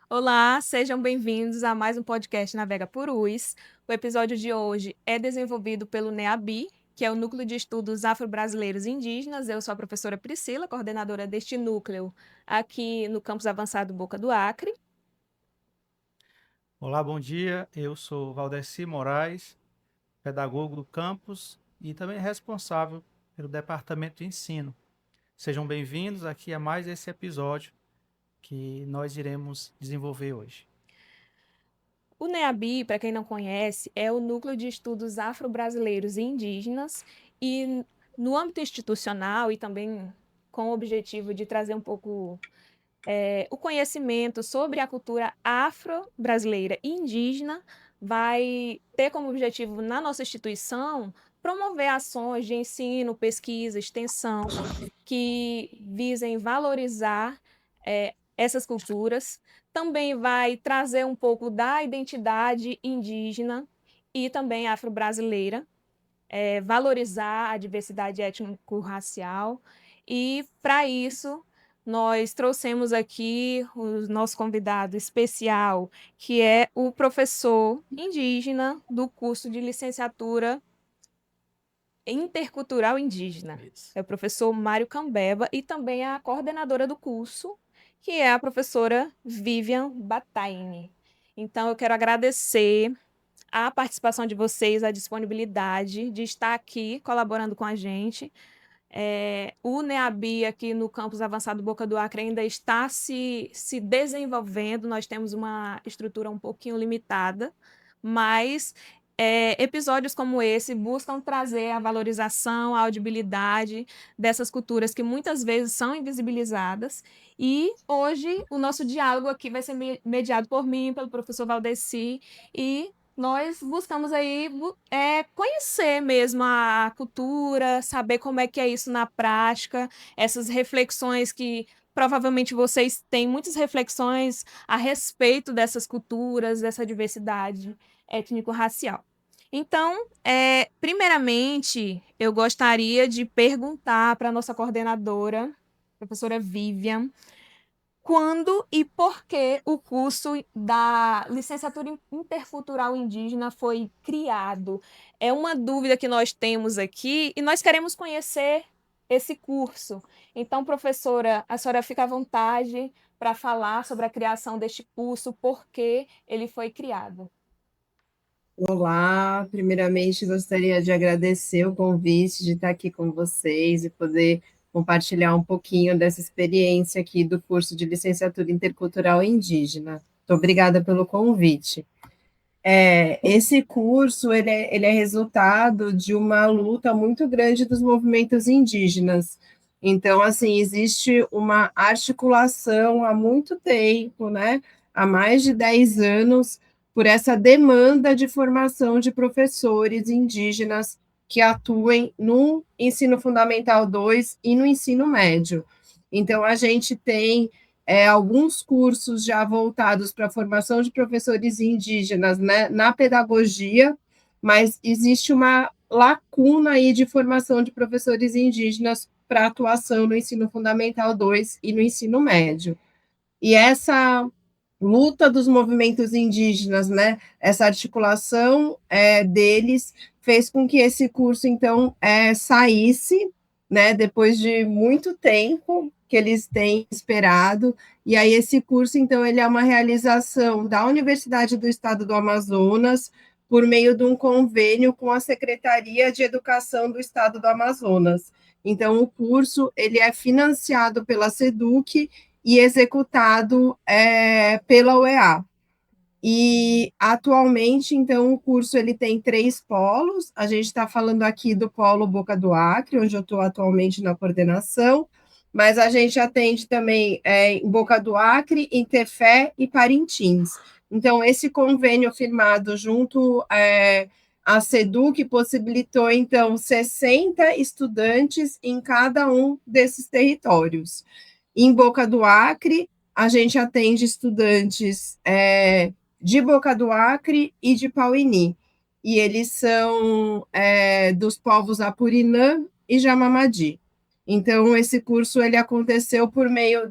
Olá, sejam bem-vindos a mais um podcast Navega por US. O episódio de hoje é desenvolvido pelo NEABI, que é o Núcleo de Estudos Afro-Brasileiros e Indígenas. Eu sou a professora Priscila, coordenadora deste núcleo aqui no Campus Avançado Boca do Acre. Olá, bom dia. Eu sou Valdeci Moraes, pedagogo do campus e também responsável pelo departamento de ensino. Sejam bem-vindos aqui a mais esse episódio que nós iremos desenvolver hoje. O NEABI, para quem não conhece, é o Núcleo de Estudos Afro-Brasileiros e Indígenas e no âmbito institucional e também com o objetivo de trazer um pouco o conhecimento sobre a cultura afro-brasileira e indígena, vai ter como objetivo na nossa instituição promover ações de ensino, pesquisa, extensão que visem valorizar essas culturas. Também vai trazer um pouco da identidade indígena e também afro-brasileira, valorizar a diversidade étnico-racial. E, para isso, nós trouxemos aqui o nosso convidado especial, que é o professor indígena do curso de licenciatura intercultural indígena. Isso. É o professor Mário Cambeba e também a coordenadora do curso, que é a professora Vivian Bataini. Então, eu quero agradecer a participação de vocês, a disponibilidade de estar aqui colaborando com a gente. O NEABI aqui no Campus Avançado Boca do Acre ainda está se desenvolvendo, nós temos uma estrutura um pouquinho limitada, mas episódios como esse buscam trazer a valorização, a audibilidade dessas culturas que muitas vezes são invisibilizadas. E hoje o nosso diálogo aqui vai ser mediado por mim, pelo professor Valdeci, e nós buscamos aí conhecer mesmo a cultura, saber como é que é isso na prática, essas reflexões que provavelmente vocês têm muitas reflexões a respeito dessas culturas, dessa diversidade étnico-racial. Então, primeiramente, eu gostaria de perguntar para a nossa coordenadora, professora Vivian, quando e por que o curso da licenciatura intercultural indígena foi criado? É uma dúvida que nós temos aqui e nós queremos conhecer esse curso. Então, professora, a senhora fica à vontade para falar sobre a criação deste curso, por que ele foi criado. Olá, primeiramente gostaria de agradecer o convite de estar aqui com vocês e poder compartilhar um pouquinho dessa experiência aqui do curso de Licenciatura Intercultural Indígena. Muito obrigada pelo convite. Esse curso ele é resultado de uma luta muito grande dos movimentos indígenas. Então, assim, existe uma articulação há muito tempo, né? Há mais de 10 anos, por essa demanda de formação de professores indígenas que atuem no ensino fundamental 2 e no ensino médio. Então, a gente tem alguns cursos já voltados para a formação de professores indígenas, né, na pedagogia, mas existe uma lacuna aí de formação de professores indígenas para atuação no ensino fundamental 2 e no ensino médio. E essa luta dos movimentos indígenas, né, essa articulação deles fez com que esse curso, então, saísse, né, depois de muito tempo que eles têm esperado, e aí esse curso, então, ele é uma realização da Universidade do Estado do Amazonas, por meio de um convênio com a Secretaria de Educação do Estado do Amazonas. Então, o curso, ele é financiado pela SEDUC e executado pela UEA. E atualmente, então, o curso ele tem 3 polos. A gente está falando aqui do polo Boca do Acre, onde eu estou atualmente na coordenação, mas a gente atende também em Boca do Acre, em Tefé e Parintins. Então, esse convênio firmado junto à SEDUC possibilitou, então, 60 estudantes em cada um desses territórios. Em Boca do Acre, a gente atende estudantes de Boca do Acre e de Pauini. E eles são dos povos Apurinã e Jamamadi. Então, esse curso ele aconteceu por meio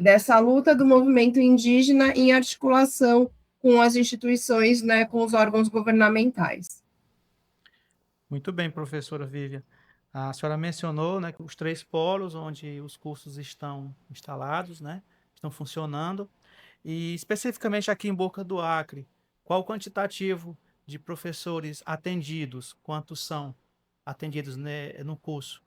dessa luta do movimento indígena em articulação com as instituições, né, com os órgãos governamentais. Muito bem, professora Vivian. A senhora mencionou, né, que os 3 polos onde os cursos estão instalados, né, estão funcionando. E especificamente aqui em Boca do Acre, qual o quantitativo de professores atendidos? Quantos são atendidos, né, no curso?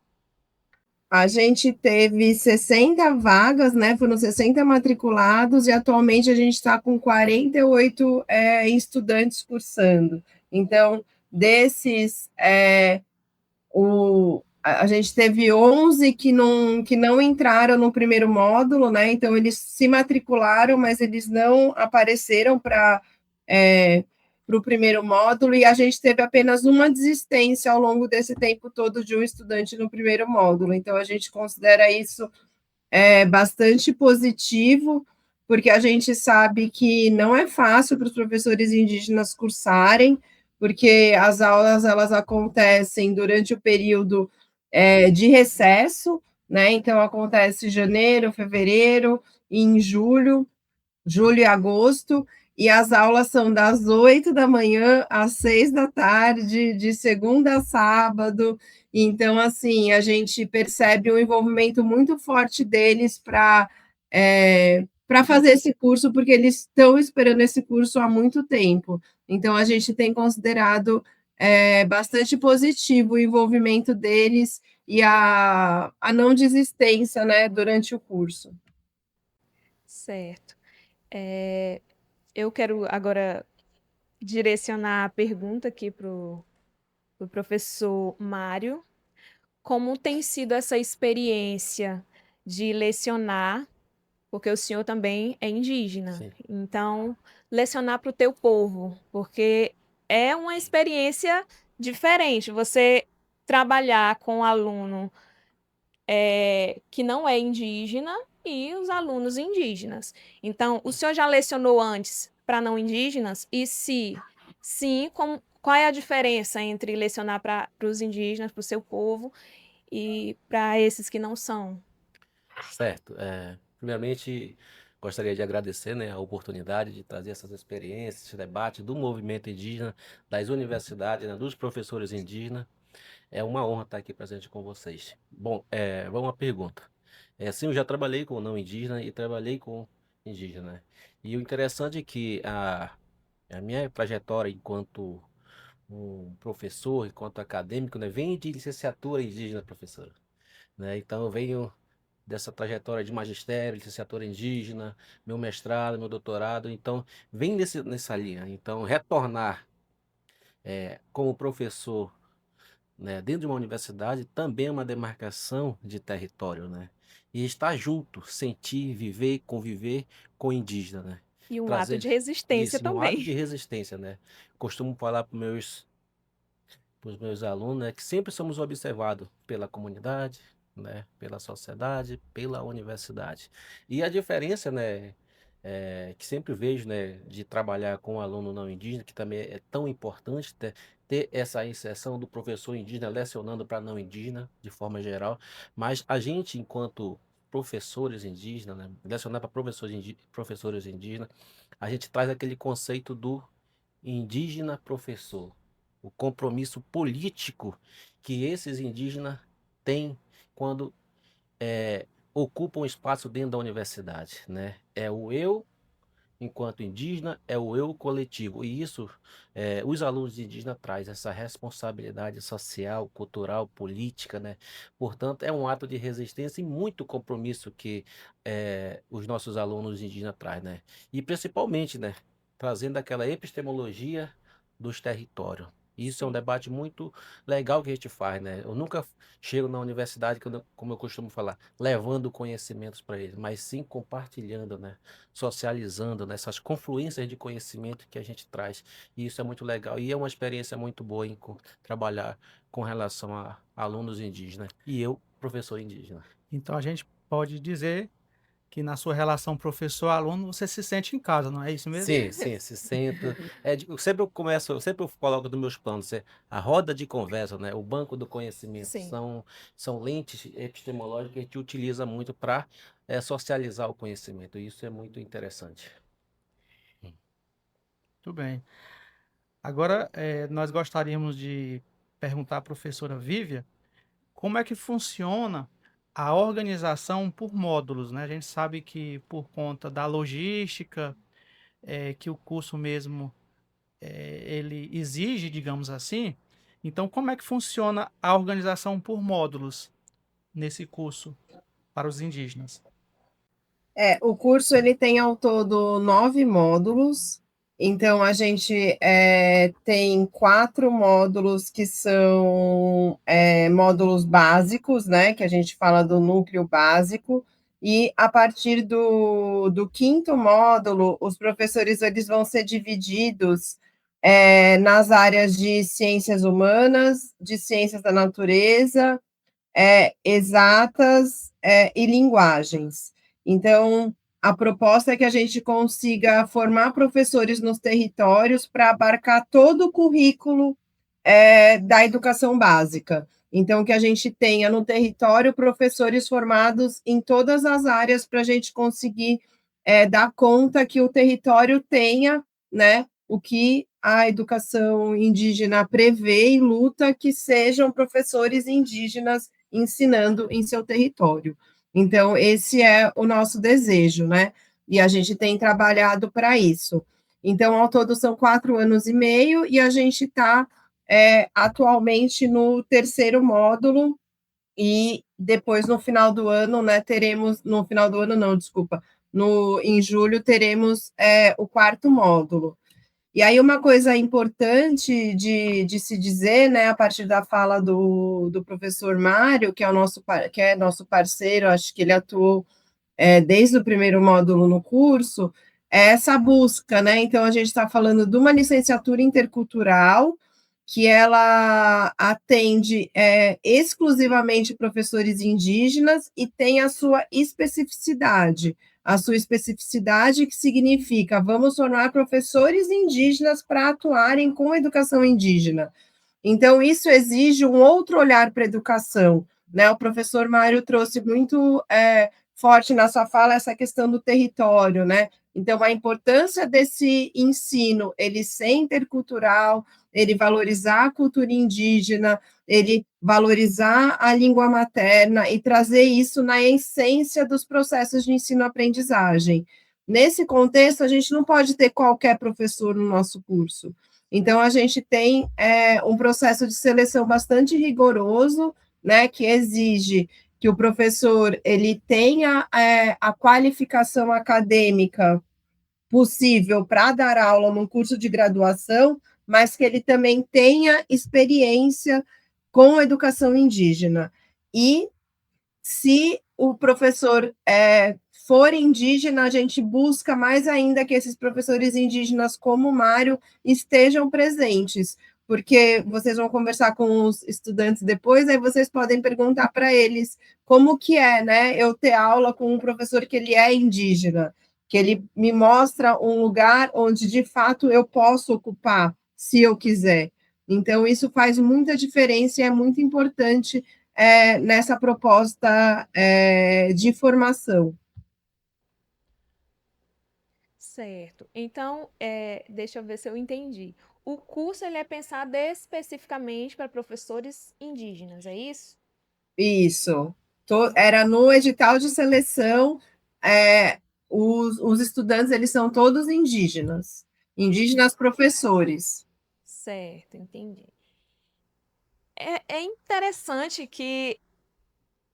A gente teve 60 vagas, né? Foram 60 matriculados e atualmente a gente está com 48 estudantes cursando. Então, desses, a gente teve 11 que não entraram no primeiro módulo, né? Então, eles se matricularam, mas eles não apareceram para o primeiro módulo, e a gente teve apenas uma desistência ao longo desse tempo todo de um estudante no primeiro módulo. Então, a gente considera isso bastante positivo, porque a gente sabe que não é fácil para os professores indígenas cursarem, porque as aulas elas acontecem durante o período de recesso, né? Então acontece em janeiro, fevereiro, e em julho e agosto, e as aulas são das 8 da manhã às 6 da tarde, de segunda a sábado. Então, assim, a gente percebe um envolvimento muito forte deles para fazer esse curso, porque eles estão esperando esse curso há muito tempo. Então, a gente tem considerado bastante positivo o envolvimento deles e a não desistência, né, durante o curso. Certo. Eu quero agora direcionar a pergunta aqui para o professor Mário. Como tem sido essa experiência de lecionar, porque o senhor também é indígena, Sim. então, lecionar para o teu povo, porque é uma experiência diferente, você trabalhar com um aluno que não é indígena e os alunos indígenas. Então, o senhor já lecionou antes para não indígenas? E se sim, qual é a diferença entre lecionar para os indígenas, para o seu povo, e para esses que não são? Certo. Primeiramente, gostaria de agradecer, né, a oportunidade de trazer essas experiências, esse debate do movimento indígena, das universidades, né, dos professores indígenas. É uma honra estar aqui presente com vocês. Bom, vamos uma pergunta. Sim, eu já trabalhei com não indígena e trabalhei com indígena, né? E o interessante é que a minha trajetória enquanto um professor, enquanto acadêmico, né, vem de licenciatura indígena, professora, né? Então eu venho dessa trajetória de magistério, licenciatura indígena, meu mestrado, meu doutorado, então vem nessa linha. Então retornar como professor, né, dentro de uma universidade também é uma demarcação de território, né? E estar junto, sentir, viver, conviver com o indígena, né? E um ato Trazer de resistência isso, e um ato de também. resistência, né? Costumo falar para os meus alunos, né, que sempre somos observados pela comunidade, né, pela sociedade, pela universidade. E a diferença, né, que sempre vejo, né, de trabalhar com um aluno não indígena, que também é tão importante ter essa inserção do professor indígena lecionando para não indígena, de forma geral, mas a gente, enquanto professores indígenas, né, lecionar para professores indígenas, a gente traz aquele conceito do indígena professor, o compromisso político que esses indígenas têm quando ocupam espaço dentro da universidade, né? É o eu enquanto indígena, é o eu coletivo. E isso, os alunos indígenas trazem essa responsabilidade social, cultural, política, né? Portanto, é um ato de resistência e muito compromisso que os nossos alunos indígenas trazem, né? E principalmente, né? Trazendo aquela epistemologia dos territórios. Isso é um Sim. debate muito legal que a gente faz, né? Eu nunca chego na universidade, como eu costumo falar, levando conhecimentos para eles, mas sim compartilhando, né? Socializando nessas confluências de conhecimento que a gente traz. E isso é muito legal. E é uma experiência muito boa em trabalhar com relação a alunos indígenas. E eu, professor indígena. Então a gente pode dizer que na sua relação professor-aluno você se sente em casa, não é isso mesmo? Sim, sim, se senta. Sempre eu coloco nos meus planos, a roda de conversa, né? O banco do conhecimento. Sim. São lentes epistemológicas que a gente utiliza muito para socializar o conhecimento. Isso é muito interessante. Muito bem. Agora, nós gostaríamos de perguntar à professora Vívia como é que funciona a organização por módulos, né? A gente sabe que por conta da logística, que o curso mesmo ele exige, digamos assim. Então, como é que funciona a organização por módulos nesse curso para os indígenas? O curso ele tem ao todo 9 módulos, então a gente tem 4 módulos que são módulos básicos, né? Que a gente fala do núcleo básico, e a partir do quinto módulo, os professores eles vão ser divididos nas áreas de ciências humanas, de ciências da natureza, exatas e linguagens. Então, a proposta é que a gente consiga formar professores nos territórios para abarcar todo o currículo da educação básica. Então, que a gente tenha no território professores formados em todas as áreas para a gente conseguir dar conta que o território tenha, né, o que a educação indígena prevê e luta que sejam professores indígenas ensinando em seu território. Então, esse é o nosso desejo, né? E a gente tem trabalhado para isso. Então, ao todo, são 4 anos e meio, e a gente está atualmente no terceiro módulo, e depois, no final do ano, né, teremos, no final do ano, não, desculpa, em julho, teremos o quarto módulo. E aí, uma coisa importante de se dizer, né, a partir da fala do professor Mário, que é nosso parceiro, acho que ele atuou desde o primeiro módulo no curso, é essa busca, né? Então, a gente está falando de uma licenciatura intercultural, que ela atende exclusivamente professores indígenas e tem a sua especificidade. A sua especificidade que significa vamos formar professores indígenas para atuarem com educação indígena. Então, isso exige um outro olhar para a educação, né? O professor Mário trouxe muito forte na sua fala essa questão do território, né? Então, a importância desse ensino, ele ser intercultural, ele valorizar a cultura indígena, ele valorizar a língua materna e trazer isso na essência dos processos de ensino-aprendizagem. Nesse contexto, a gente não pode ter qualquer professor no nosso curso. Então, a gente tem um processo de seleção bastante rigoroso, né, que exige que o professor ele tenha a qualificação acadêmica possível para dar aula num curso de graduação, mas que ele também tenha experiência com a educação indígena. E se o professor for indígena, a gente busca mais ainda que esses professores indígenas, como o Mário, estejam presentes, porque vocês vão conversar com os estudantes depois, aí vocês podem perguntar para eles como que é, né, eu ter aula com um professor que ele é indígena, que ele me mostra um lugar onde, de fato, eu posso ocupar, se eu quiser. Então, isso faz muita diferença e é muito importante nessa proposta de formação. Certo. Então, deixa eu ver se eu entendi. O curso ele é pensado especificamente para professores indígenas, é isso? Isso. Era no edital de seleção, os estudantes eles são todos indígenas, indígenas professores. Certo, entendi. É interessante que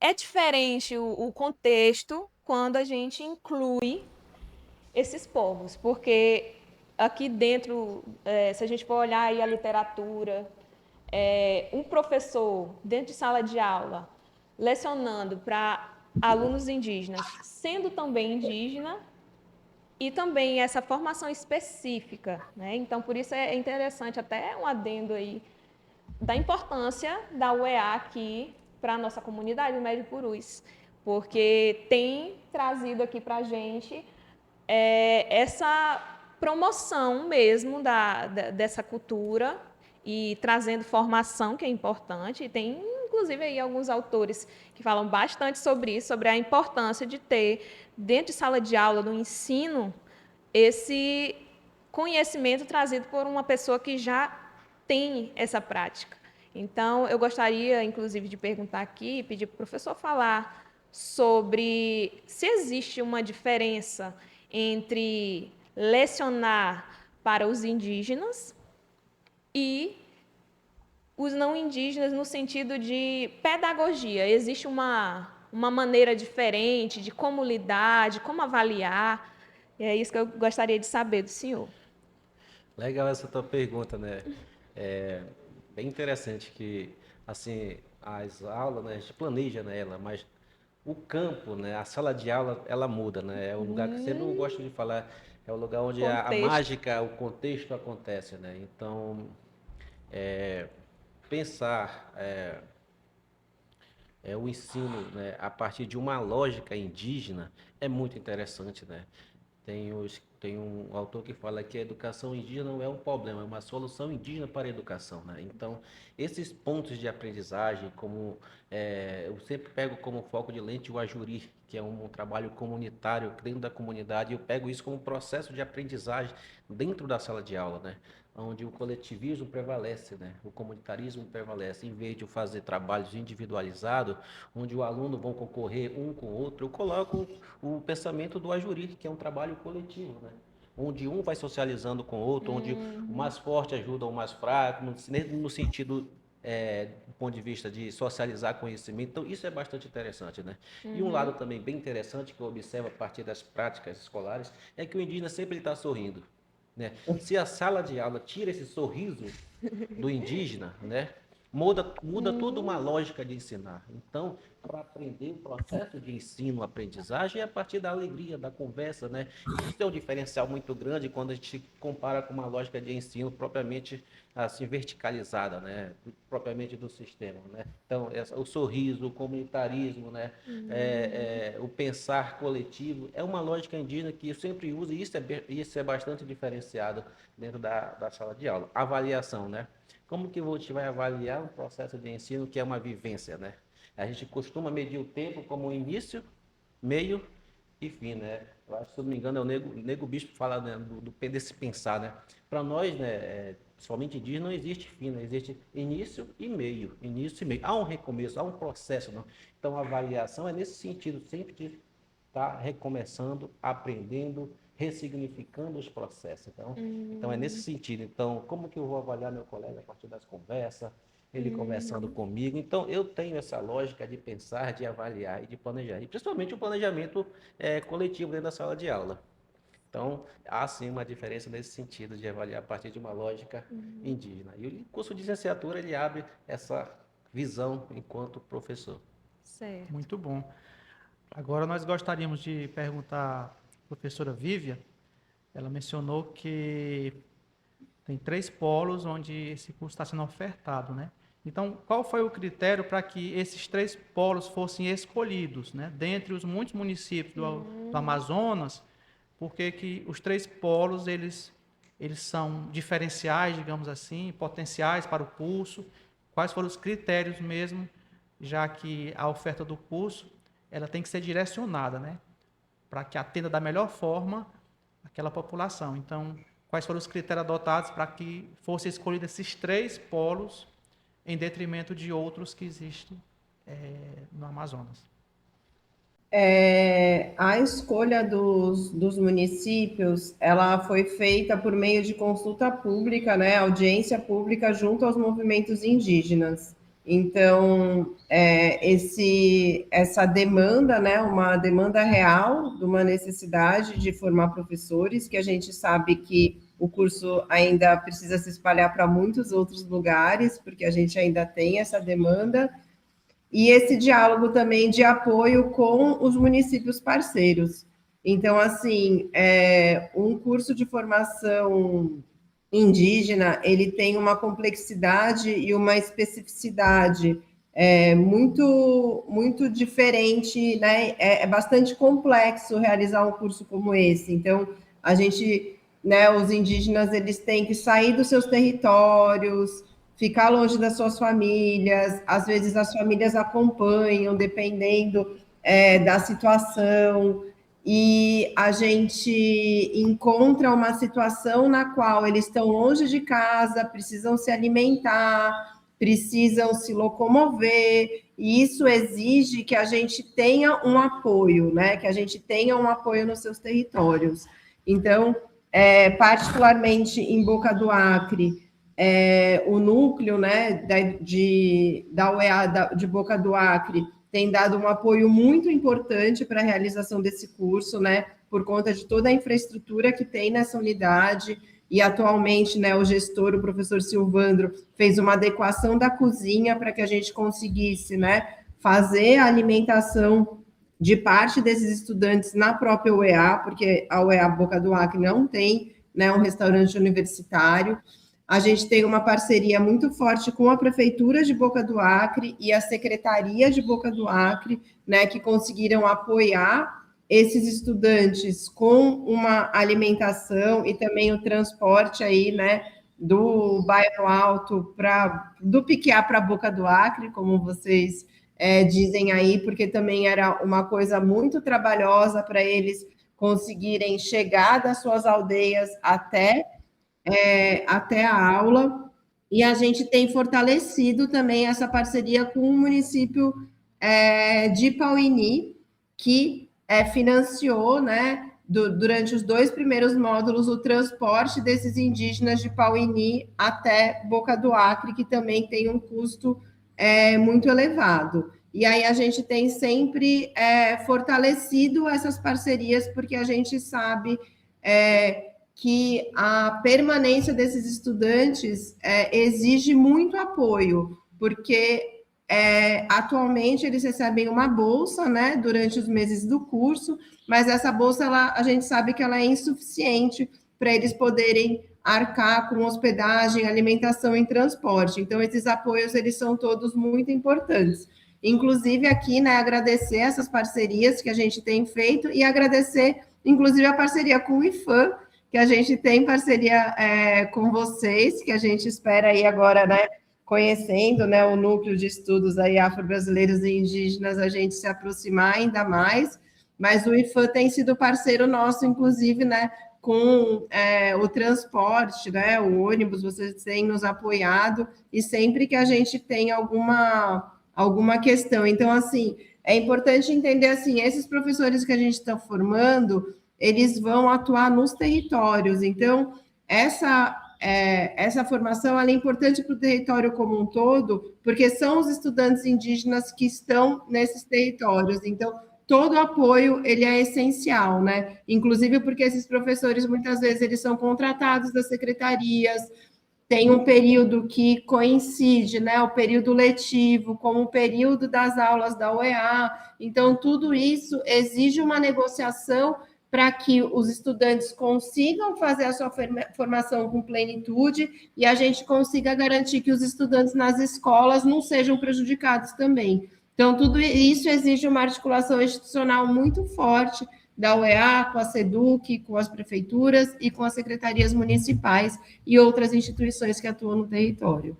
é diferente o contexto quando a gente inclui esses povos, porque aqui dentro, se a gente for olhar aí a literatura, um professor dentro de sala de aula lecionando para alunos indígenas, sendo também indígena, e também essa formação específica, né? Então, por isso é interessante, até um adendo aí, da importância da UEA aqui para a nossa comunidade do Médio Purus, porque tem trazido aqui para a gente essa promoção mesmo dessa cultura e trazendo formação, que é importante, e tem inclusive aí alguns autores que falam bastante sobre isso, sobre a importância de ter, dentro de sala de aula, no ensino, esse conhecimento trazido por uma pessoa que já tem essa prática. Então, eu gostaria, inclusive, de perguntar aqui, pedir para o professor falar sobre se existe uma diferença entre lecionar para os indígenas e os não indígenas no sentido de pedagogia. Existe uma maneira diferente de como lidar, de como avaliar. E é isso que eu gostaria de saber do senhor. Legal essa tua pergunta, né? É bem interessante que, assim, as aulas, né, a gente planeja, né, ela, mas o campo, né, a sala de aula, ela muda, né? É o lugar que sempre eu gosto de falar, é o lugar onde a Contexto. mágica, o contexto acontece, né? Então, pensar o ensino, né, a partir de uma lógica indígena é muito interessante, né? Tem um autor que fala que a educação indígena não é um problema, é uma solução indígena para a educação, né? Então, esses pontos de aprendizagem, eu sempre pego como foco de lente o Ajuri, que é um trabalho comunitário dentro da comunidade, e eu pego isso como processo de aprendizagem dentro da sala de aula, né? Onde o coletivismo prevalece, né? O comunitarismo prevalece. Em vez de eu fazer trabalhos individualizados, onde o aluno vão concorrer um com o outro, eu coloco o pensamento do Ajuri, que é um trabalho coletivo, né? Onde um vai socializando com o outro, onde o mais forte ajuda o mais fraco, no sentido do ponto de vista de socializar conhecimento. Então, isso é bastante interessante, né? E um lado também bem interessante que eu observo a partir das práticas escolares é que o indígena sempre está sorrindo, né? Se a sala de aula tira esse sorriso do indígena, né? Muda toda uma lógica de ensinar. Então, para aprender o processo de ensino, aprendizagem é a partir da alegria, da conversa, né? Isso é um diferencial muito grande quando a gente compara com uma lógica de ensino propriamente assim verticalizada, né? Propriamente do sistema, né? Então, o sorriso, o comunitarismo, né? O pensar coletivo é uma lógica indígena que eu sempre uso e isso é bastante diferenciado dentro da sala de aula. Avaliação, né? Como que a gente vai avaliar um processo de ensino que é uma vivência, né? A gente costuma medir o tempo como início, meio e fim, né? Eu acho, se eu não me engano, é o Nego Bispo que fala, né, desse pensar, né? Para nós, né, principalmente indígenas, não existe fim, né? Existe início e meio, início e meio. Há um recomeço, há um processo, não? Então, a avaliação é nesse sentido, sempre de estar recomeçando, aprendendo, ressignificando os processos. Então é nesse sentido. Então, como que eu vou avaliar meu colega a partir das conversas, ele conversando comigo? Então, eu tenho essa lógica de pensar, de avaliar e de planejar. E principalmente o planejamento coletivo dentro da sala de aula. Então, há sim uma diferença nesse sentido de avaliar a partir de uma lógica indígena. E o curso de licenciatura, ele abre essa visão enquanto professor. Certo. Muito bom. Agora nós gostaríamos de perguntar à professora Vívia. Ela mencionou que tem 3 polos onde esse curso está sendo ofertado, né? Então, qual foi o critério para que esses 3 polos fossem escolhidos, né? Dentre os muitos municípios do Amazonas, por que os 3 polos eles são diferenciais, digamos assim, potenciais para o curso? Quais foram os critérios mesmo, já que a oferta do curso ela tem que ser direcionada, né? Para que atenda da melhor forma aquela população. Então, quais foram os critérios adotados para que fossem escolhidos esses 3 polos em detrimento de outros que existem no Amazonas? A escolha dos municípios, ela foi feita por meio de consulta pública, né, audiência pública junto aos movimentos indígenas. Então, essa demanda, né, uma demanda real de uma necessidade de formar professores, que a gente sabe que o curso ainda precisa se espalhar para muitos outros lugares, porque a gente ainda tem essa demanda, e esse diálogo também de apoio com os municípios parceiros. Então, assim, um curso de formação indígena, ele tem uma complexidade e uma especificidade muito, muito diferente, né? É bastante complexo realizar um curso como esse. Então, a gente, né, os indígenas, eles têm que sair dos seus territórios, ficar longe das suas famílias, às vezes as famílias acompanham, dependendo da situação, e a gente encontra uma situação na qual eles estão longe de casa, precisam se alimentar, precisam se locomover, e isso exige que a gente tenha um apoio, né? Que a gente tenha um apoio nos seus territórios. Então, particularmente em Boca do Acre, o núcleo, né, da UEA de Boca do Acre tem dado um apoio muito importante para a realização desse curso, né, por conta de toda a infraestrutura que tem nessa unidade, e atualmente, né, o gestor, o professor Silvandro, fez uma adequação da cozinha para que a gente conseguisse, né, fazer a alimentação de parte desses estudantes na própria UEA, porque a UEA Boca do Acre não tem, né, um restaurante universitário. A gente tem uma parceria muito forte com a Prefeitura de Boca do Acre e a Secretaria de Boca do Acre, né, que conseguiram apoiar esses estudantes com uma alimentação e também o transporte aí, né, do Bairro Alto do Piquiá para Boca do Acre, como vocês dizem aí, porque também era uma coisa muito trabalhosa para eles conseguirem chegar das suas aldeias até a aula, e a gente tem fortalecido também essa parceria com o município de Pauini, que financiou, né, durante os 2 primeiros módulos, o transporte desses indígenas de Pauini até Boca do Acre, que também tem um custo muito elevado. E aí a gente tem sempre fortalecido essas parcerias, porque a gente sabe que a permanência desses estudantes exige muito apoio, porque atualmente eles recebem uma bolsa, né, durante os meses do curso, mas essa bolsa a gente sabe que ela é insuficiente para eles poderem arcar com hospedagem, alimentação e transporte. Então, esses apoios, eles são todos muito importantes. Inclusive, aqui, né, agradecer essas parcerias que a gente tem feito e agradecer, inclusive, a parceria com o IFAM, que a gente tem parceria com vocês, que a gente espera aí agora, né, conhecendo, né, o núcleo de estudos aí afro-brasileiros e indígenas, a gente se aproximar ainda mais, mas o IFAM tem sido parceiro nosso, inclusive, né, com o transporte, né, o ônibus, vocês têm nos apoiado, e sempre que a gente tem alguma questão. Então, assim, é importante entender, assim, esses professores que a gente está formando, eles vão atuar nos territórios. Então, essa formação ela é importante para o território como um todo, porque são os estudantes indígenas que estão nesses territórios. Então, todo apoio ele é essencial, né? Inclusive porque esses professores muitas vezes eles são contratados das secretarias, tem um período que coincide, né, o período letivo com o período das aulas da UEA. Então, tudo isso exige uma negociação para que os estudantes consigam fazer a sua formação com plenitude e a gente consiga garantir que os estudantes nas escolas não sejam prejudicados também. Então, tudo isso exige uma articulação institucional muito forte da UEA, com a SEDUC, com as prefeituras e com as secretarias municipais e outras instituições que atuam no território.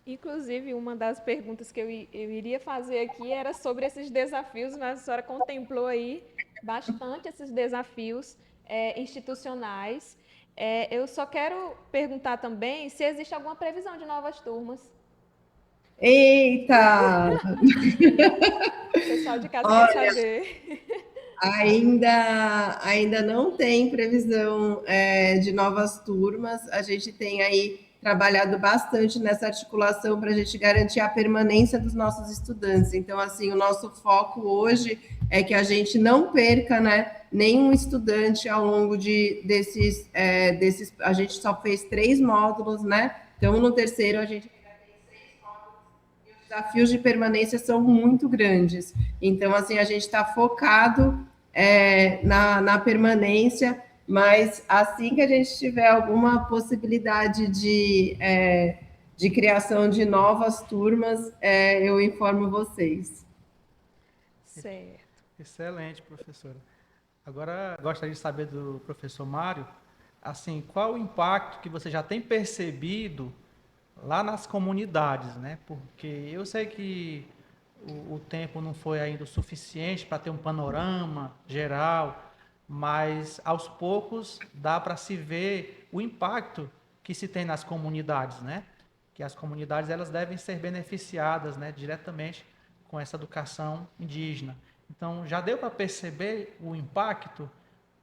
Inclusive, uma das perguntas que eu iria fazer aqui era sobre esses desafios, mas a senhora contemplou aí bastante esses desafios institucionais. Eu só quero perguntar também se existe alguma previsão de novas turmas. Eita! O pessoal de casa quer saber. Ainda não tem previsão de novas turmas. A gente tem aí trabalhado bastante nessa articulação para a gente garantir a permanência dos nossos estudantes. Então, assim, o nosso foco hoje é que a gente não perca, né, nenhum estudante ao longo desses. A gente só fez 3 módulos, né? Então, no terceiro a gente desafios de permanência são muito grandes. Então, assim, a gente está focado na permanência, mas assim que a gente tiver alguma possibilidade de criação de novas turmas, eu informo vocês. Certo. Excelente, professora. Agora, gostaria de saber do professor Mário, assim, qual o impacto que você já tem percebido lá nas comunidades, né? Porque eu sei que o tempo não foi ainda o suficiente para ter um panorama geral, mas aos poucos dá para se ver o impacto que se tem nas comunidades, né? Que as comunidades elas devem ser beneficiadas, né, diretamente com essa educação indígena. Então, já deu para perceber o impacto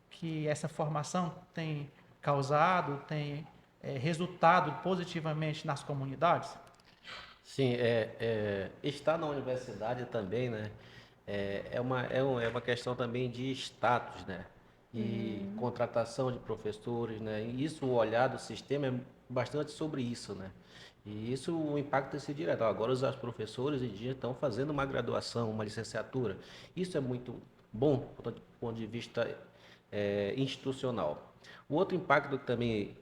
que essa formação tem causado, tem resultado positivamente nas comunidades? Sim, estar na universidade também, né? É uma questão também de status, né? E contratação de professores, né? E isso, o olhar do sistema é bastante sobre isso, né? E isso, o impacto desse direto. Agora, os professores indígenas estão fazendo uma graduação, uma licenciatura. Isso é muito bom do ponto de vista institucional. O outro impacto que também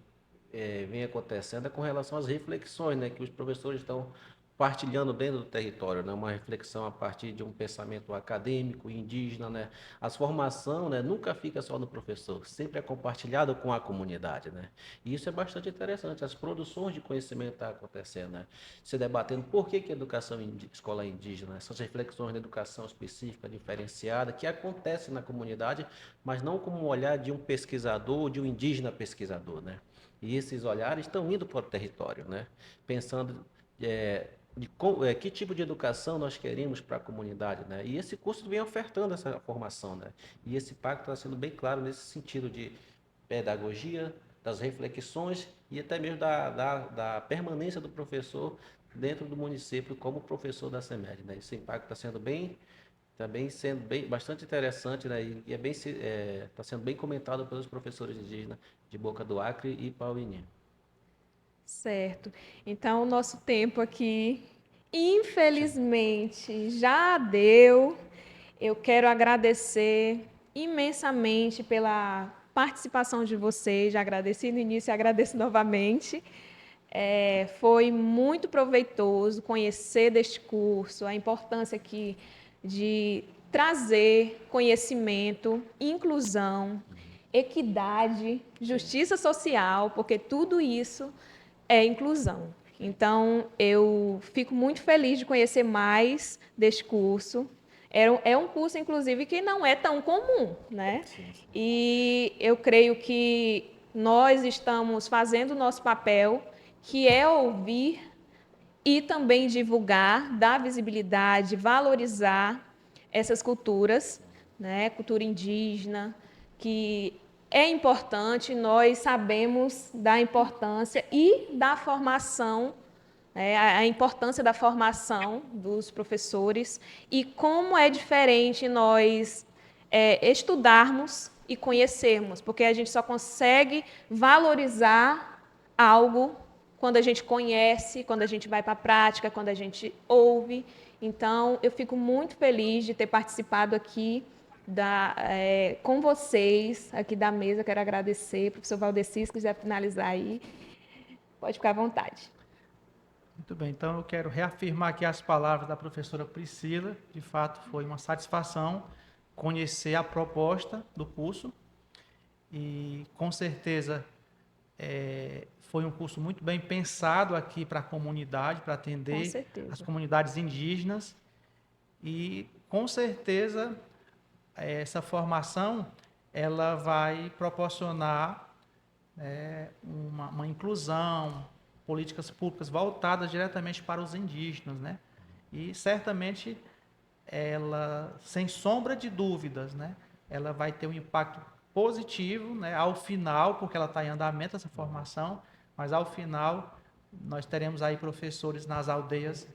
vem acontecendo é com relação às reflexões, né, que os professores estão partilhando dentro do território, né, uma reflexão a partir de um pensamento acadêmico, indígena, né, as formação, né, nunca fica só no professor, sempre é compartilhado com a comunidade, né, e isso é bastante interessante, as produções de conhecimento estão acontecendo, né, se debatendo por que a educação escola indígena, essas reflexões de educação específica, diferenciada, que acontece na comunidade, mas não como um olhar de um pesquisador, de um indígena pesquisador, né, e esses olhares estão indo para o território, né? Pensando que tipo de educação nós queremos para a comunidade, né? E esse curso vem ofertando essa formação, né? E esse pacto está sendo bem claro nesse sentido de pedagogia, das reflexões e até mesmo da permanência do professor dentro do município como professor da CEMED, né? Esse impacto está sendo também sendo bastante interessante, né? E está sendo bem comentado pelos professores indígenas de Boca do Acre e Paulininha. Certo. Então, o nosso tempo aqui, infelizmente, já deu. Eu quero agradecer imensamente pela participação de vocês. Já agradeci no início e agradeço novamente. Foi muito proveitoso conhecer deste curso, a importância aqui de trazer conhecimento, inclusão, equidade, justiça social, porque tudo isso é inclusão. Então, eu fico muito feliz de conhecer mais deste curso. É um curso, inclusive, que não é tão comum, né? Sim, sim. E eu creio que nós estamos fazendo o nosso papel, que é ouvir e também divulgar, dar visibilidade, valorizar essas culturas, né? Cultura indígena, que é importante, nós sabemos da importância e da formação, né? A importância da formação dos professores e como é diferente nós estudarmos e conhecermos, porque a gente só consegue valorizar algo quando a gente conhece, quando a gente vai para a prática, quando a gente ouve. Então, eu fico muito feliz de ter participado aqui com vocês, aqui da mesa. Quero agradecer. Professor Valdeci, se quiser finalizar aí, pode ficar à vontade. Muito bem, então eu quero reafirmar aqui as palavras da professora Priscila. De fato, foi uma satisfação conhecer a proposta do curso e, com certeza, foi um curso muito bem pensado aqui para a comunidade, para Com atender as certeza. comunidades indígenas e, com certeza, essa formação ela vai proporcionar uma inclusão, políticas públicas voltadas diretamente para os indígenas, né? E certamente ela, sem sombra de dúvidas, né, ela vai ter um impacto positivo, né, ao final, porque ela está em andamento essa formação, mas ao final nós teremos aí professores nas aldeias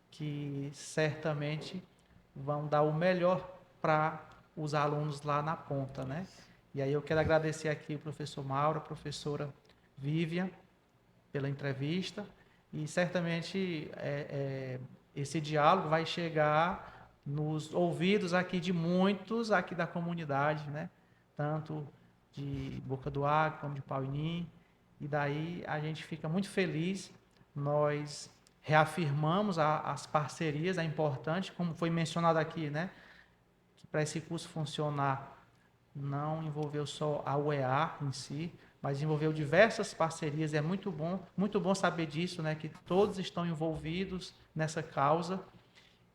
que certamente vão dar o melhor para os alunos lá na ponta, né? E aí eu quero agradecer aqui o professor Mauro, a professora Vivian, pela entrevista, e certamente esse diálogo vai chegar nos ouvidos aqui de muitos aqui da comunidade, né? Tanto de Boca do Acre como de Pauinim, e daí a gente fica muito feliz, nós reafirmamos as parcerias, é importante, como foi mencionado aqui, né? Que para esse curso funcionar não envolveu só a UEA em si, mas envolveu diversas parcerias. É muito bom saber disso, né, que todos estão envolvidos nessa causa.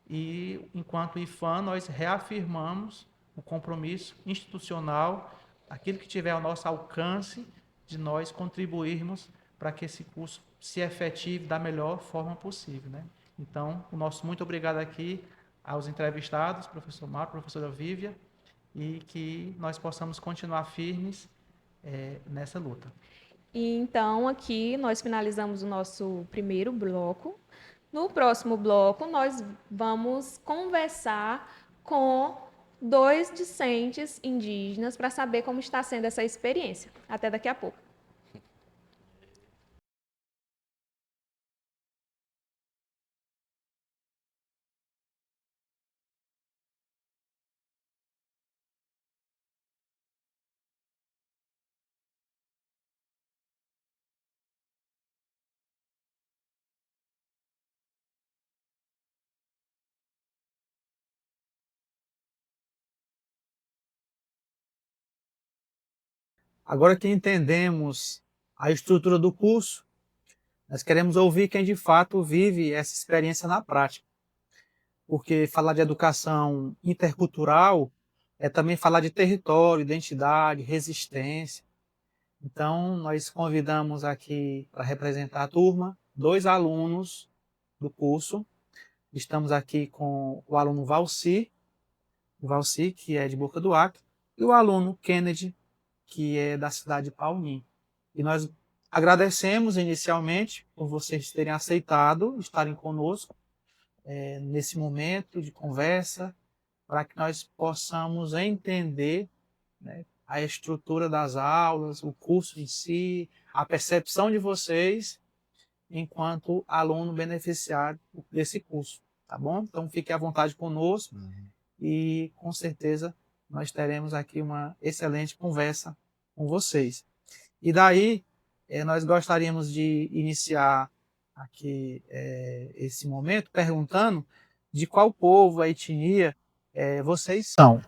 E, enquanto IFAM, nós reafirmamos o compromisso institucional, aquilo que tiver ao nosso alcance, de nós contribuirmos para que esse curso se efetive da melhor forma possível, né? Então, o nosso muito obrigado aqui aos entrevistados, professor Marco, professora Vívia, e que nós possamos continuar firmes nessa luta. E então, aqui nós finalizamos o nosso primeiro bloco. No próximo bloco, nós vamos conversar com 2 discentes indígenas para saber como está sendo essa experiência. Até daqui a pouco. Agora que entendemos a estrutura do curso, nós queremos ouvir quem de fato vive essa experiência na prática. Porque falar de educação intercultural é também falar de território, identidade, resistência. Então, nós convidamos aqui para representar a turma 2 alunos do curso. Estamos aqui com o aluno Valci, que é de Boca do Acre, e o aluno Kennedy, que é da cidade de Paulim. E nós agradecemos inicialmente por vocês terem aceitado estarem conosco nesse momento de conversa, para que nós possamos entender, né, a estrutura das aulas, o curso em si, a percepção de vocês enquanto aluno beneficiário desse curso, tá bom? Então fique à vontade conosco e com certeza nós teremos aqui uma excelente conversa com vocês. E daí nós gostaríamos de iniciar aqui esse momento perguntando de qual povo, a etnia vocês são.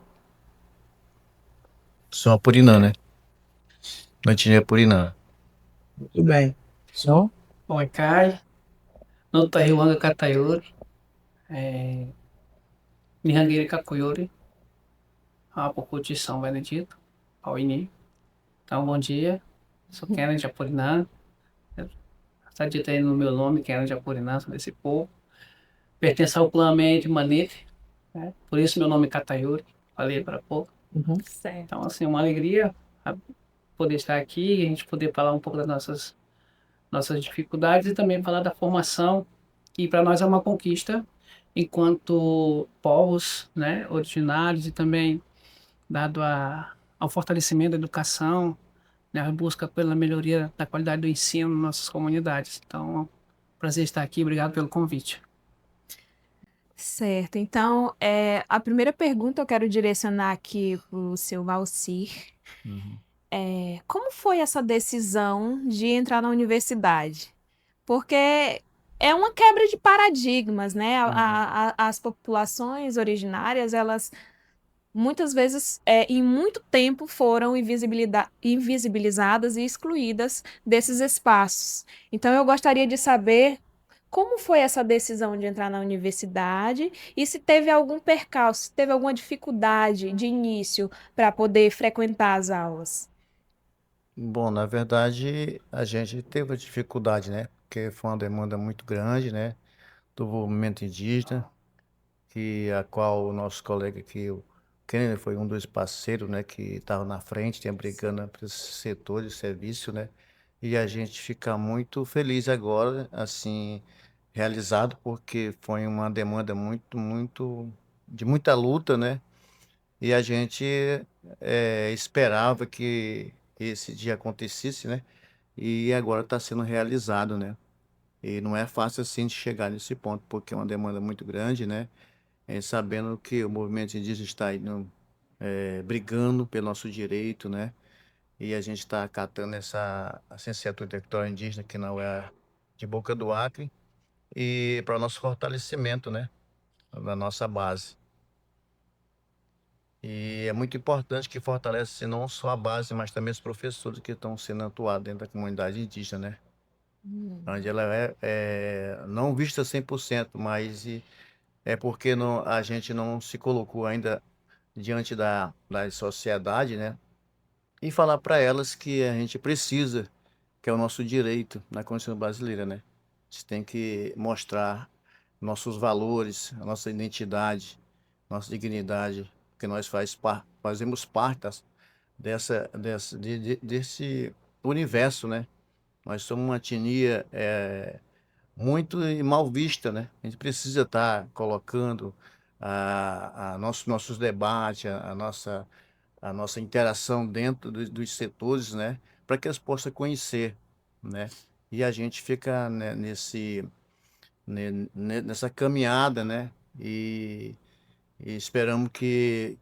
Sou Apurinã, né? Na etnia Apurinã. Muito bem. Senhor? Moicai, no Taiwanga Catayuri, Nihanguiri Kakuyuri, Apocuti São Benedito, Pauini. Então, bom dia, sou Kennedy Apurinã, está dito aí no meu nome, Kennedy Apurinã, sou desse povo. Pertenço ao clã Meia de Manete, né? Por isso meu nome é Catayuri, falei para pouco. Certo. Então, assim, uma alegria poder estar aqui e a gente poder falar um pouco das nossas dificuldades e também falar da formação, que para nós é uma conquista enquanto povos, né, originários, e também dado ao fortalecimento da educação, né, a busca pela melhoria da qualidade do ensino nas nossas comunidades. Então, prazer estar aqui, obrigado pelo convite. Certo. Então, a primeira pergunta eu quero direcionar aqui para o seu Valcir. Como foi essa decisão de entrar na universidade? Porque é uma quebra de paradigmas, né? As populações originárias, elas muitas vezes, em muito tempo, foram invisibilizadas e excluídas desses espaços. Então, eu gostaria de saber como foi essa decisão de entrar na universidade e se teve algum percalço, se teve alguma dificuldade de início para poder frequentar as aulas. Bom, na verdade, a gente teve dificuldade, né? Porque foi uma demanda muito grande, né? Do movimento indígena, a qual o nosso colega aqui, o Kennedy, foi um dos parceiros, né? Que estava na frente, brigando para esse setor de serviço, né? E a gente fica muito feliz agora, assim, realizado, porque foi uma demanda de muita luta, né? E a gente esperava que esse dia acontecesse, né? E agora está sendo realizado, né? E não é fácil assim de chegar nesse ponto, porque é uma demanda muito grande, né? Sabendo que o movimento indígena está indo, brigando pelo nosso direito, né? E a gente está acatando essa licenciatura intelectual indígena que não é de Boca do Acre, e para o nosso fortalecimento, né? Da nossa base. E é muito importante que fortalece não só a base, mas também os professores que estão sendo atuados dentro da comunidade indígena, né? Onde ela é não vista 100%, mas é porque não, a gente não se colocou ainda diante da sociedade, né? E falar para elas que a gente precisa, que é o nosso direito na Constituição brasileira, né? A gente tem que mostrar nossos valores, a nossa identidade, nossa dignidade, que nós fazemos parte desse universo, né? Nós somos uma etnia muito mal vista, né? A gente precisa estar colocando nossos debates, a nossa interação dentro dos setores, né? Para que eles possam conhecer, né? E a gente fica, né, nessa caminhada, né? E esperamos que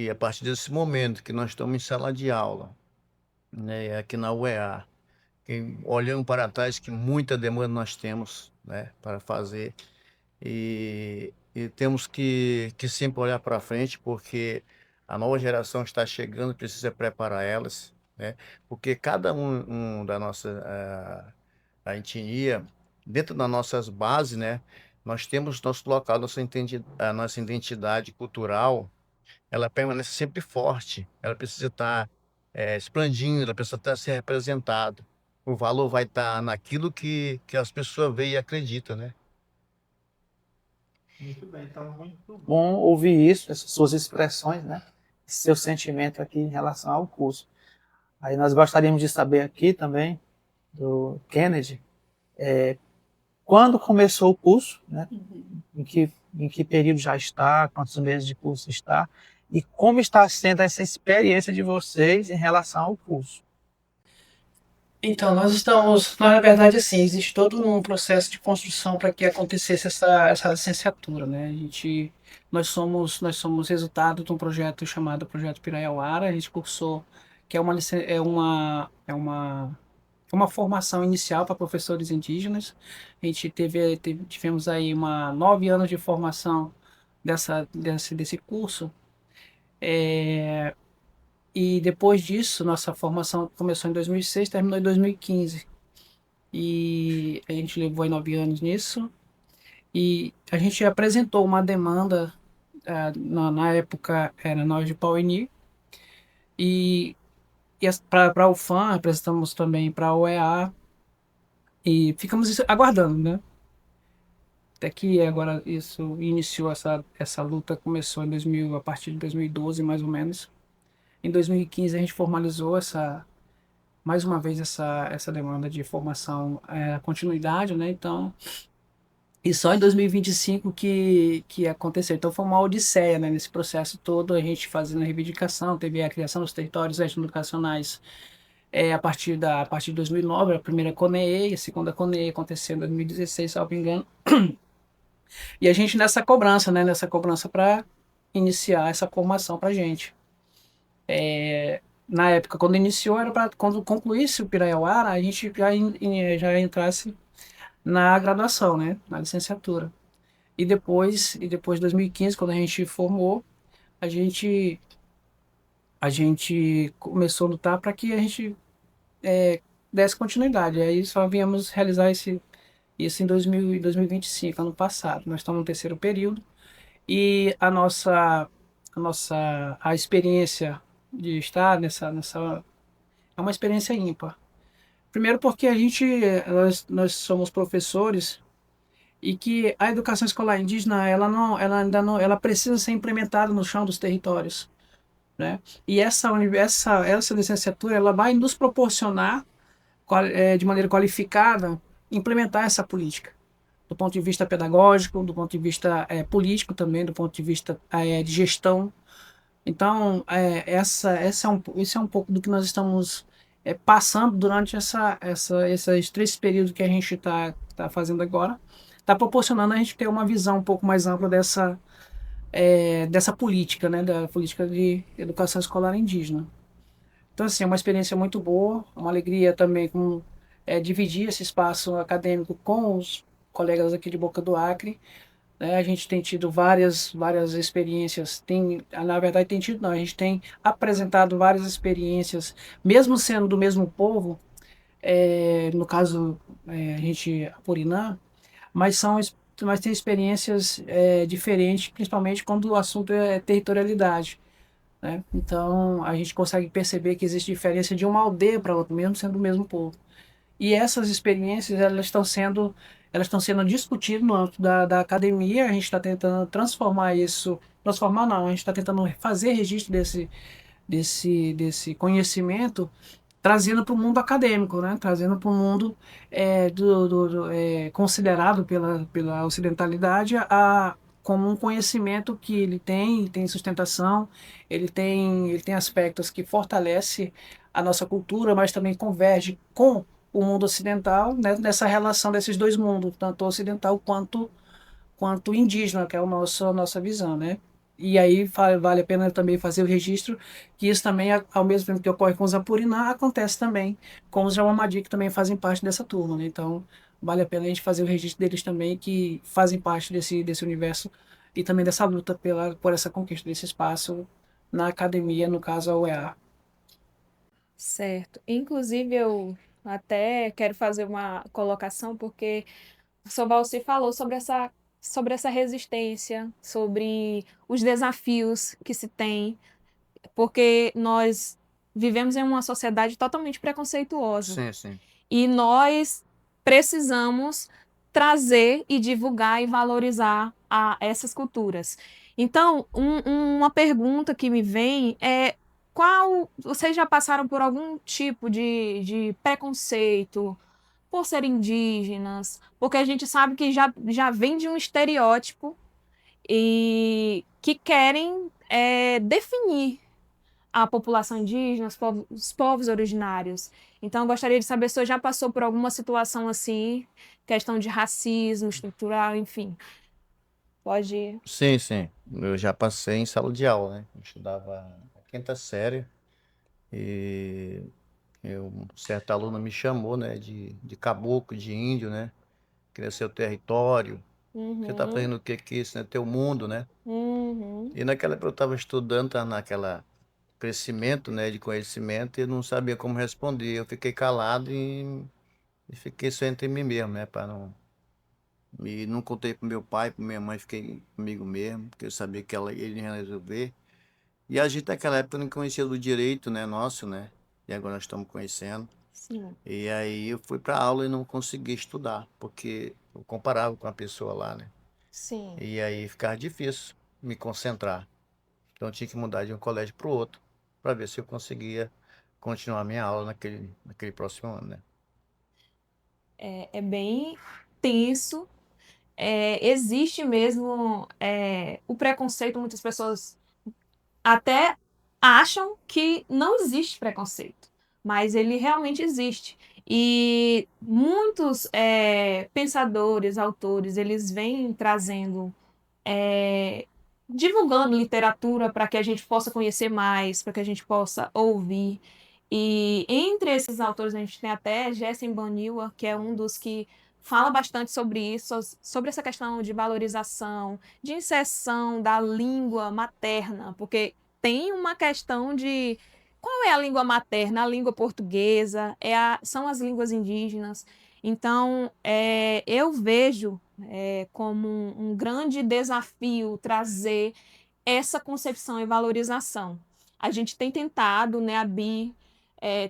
a partir desse momento que nós estamos em sala de aula, né? Aqui na UEA, olhando para trás, que muita demanda nós temos, né? Para fazer. E temos que sempre olhar para frente, porque a nova geração está chegando, precisa preparar elas, né? Porque cada um da nossa a etnia, dentro das nossas bases, né? Nós temos nosso local, a nossa identidade cultural, ela permanece sempre forte. Ela precisa estar expandindo, ela precisa estar se representado. O valor vai estar naquilo que as pessoas veem e acreditam, né? Muito bem, então muito bom ouvir isso, essas suas expressões, né? Seu sentimento aqui em relação ao curso. Aí nós gostaríamos de saber aqui também, do Kennedy, quando começou o curso, né? Em que período já está, quantos meses de curso está, e como está sendo essa experiência de vocês em relação ao curso. Então, na verdade, assim, existe todo um processo de construção para que acontecesse essa licenciatura, né? Nós somos resultado de um projeto chamado Projeto Piraiauara. A gente cursou, que é uma formação inicial para professores indígenas. A gente tivemos aí 9 anos de formação desse curso. E depois disso, nossa formação começou em 2006, terminou em 2015. E a gente levou aí 9 anos nisso. E a gente apresentou uma demanda, na época era nós de Pauini, e, para a UFAM, apresentamos também para a UEA, e ficamos aguardando, né? Até que agora isso iniciou, essa luta começou em 2000, a partir de 2012, mais ou menos. Em 2015 a gente formalizou mais uma vez essa demanda de formação, continuidade, né? Então, e só em 2025 que aconteceu. Então foi uma odisseia, né? Nesse processo todo, a gente fazendo a reivindicação, teve a criação dos territórios etnoeducacionais a partir de 2009, a primeira CONEE, a segunda CONEE aconteceu em 2016, salvo engano. E a gente nessa cobrança, né? Nessa cobrança para iniciar essa formação para a gente. Na época, quando iniciou, era para quando concluísse o Piraiauara, a gente já entrasse na graduação, né? Na licenciatura. E depois de 2015, quando a gente formou, a gente, a gente começou a lutar para que a gente desse continuidade. Aí só viemos realizar isso em 2025, ano passado. Nós estamos no terceiro período e a experiência de estar nessa é uma experiência ímpar. Primeiro porque nós somos professores e que a educação escolar indígena ela precisa ser implementada no chão dos territórios, né? E essa licenciatura ela vai nos proporcionar de maneira qualificada implementar essa política do ponto de vista pedagógico, do ponto de vista político também, do ponto de vista de gestão. Então, esse é um pouco do que nós estamos passando durante esses 3 períodos que a gente tá fazendo agora. Está proporcionando a gente ter uma visão um pouco mais ampla dessa política, né, da política de educação escolar indígena. Então, assim, é uma experiência muito boa, uma alegria também dividir esse espaço acadêmico com os colegas aqui de Boca do Acre, né? A gente tem tido várias experiências, na verdade tem tido não, a gente tem apresentado várias experiências, mesmo sendo do mesmo povo, no caso, a gente, Apurinã, mas mas tem experiências diferentes, principalmente quando o assunto é territorialidade, né? Então a gente consegue perceber que existe diferença de uma aldeia para outra, mesmo sendo do mesmo povo. E essas experiências elas estão sendo discutidas no âmbito da academia. A gente está tentando transformar isso, transformar não, a gente está tentando fazer registro desse conhecimento, trazendo para o mundo acadêmico, né? Trazendo para o mundo considerado pela ocidentalidade como um conhecimento que ele tem sustentação, ele tem aspectos que fortalece a nossa cultura, mas também converge com o mundo ocidental, né? Nessa relação desses dois mundos, tanto ocidental quanto indígena, que é a nossa visão, né? E aí vale a pena também fazer o registro que isso também, ao mesmo tempo que ocorre com os Apuriná, acontece também com os Jawamadi, que também fazem parte dessa turma, né? Então, vale a pena a gente fazer o registro deles também, que fazem parte desse universo e também dessa luta por essa conquista desse espaço na academia, no caso a UEA. Certo. Inclusive, eu até quero fazer uma colocação, porque o Sr. Valci falou sobre essa resistência, sobre os desafios que se tem, porque nós vivemos em uma sociedade totalmente preconceituosa. Sim, sim. E nós precisamos trazer e divulgar e valorizar essas culturas. Então, uma pergunta que me vem é: vocês já passaram por algum tipo de preconceito por serem indígenas? Porque a gente sabe que já vem de um estereótipo e que querem definir a população indígena, os povos originários. Então, eu gostaria de saber se você já passou por alguma situação assim, questão de racismo estrutural, enfim. Pode. Sim, sim. Eu já passei em sala de aula, né? Eu estudava a quinta série e um certo aluno me chamou, né, de caboclo, de índio, né? Queria ser o território. Você tá Uhum, fazendo o que que isso, né? Teu mundo, né? uhum, E naquela época eu estava estudando, tá naquela crescimento, né, de conhecimento e eu não sabia como responder. Eu fiquei calado e fiquei só entre mim mesmo, né, para não e não contei pro meu pai, pra minha mãe, fiquei comigo mesmo, porque eu sabia que ele ia resolver. E a gente naquela época não conhecia do direito, né, nosso, né? E agora nós estamos conhecendo. sim, E aí eu fui para aula e não consegui estudar, porque eu comparava com a pessoa lá, né? sim. E aí ficava difícil me concentrar. Então eu tinha que mudar de um colégio para o outro, para ver se eu conseguia continuar minha aula naquele próximo ano, né? É bem tenso. Existe mesmo o preconceito, muitas pessoas até acham que não existe preconceito, mas ele realmente existe. E muitos pensadores, autores, eles vêm trazendo, divulgando literatura para que a gente possa conhecer mais, para que a gente possa ouvir. E entre esses autores a gente tem até Jessen Baniwa, que é um dos que fala bastante sobre isso, sobre essa questão de valorização, de inserção da língua materna, porque tem uma questão de qual é a língua materna, a língua portuguesa, são as línguas indígenas. Então, eu vejo como um grande desafio trazer essa concepção e valorização. A gente tem tentado, né, a BI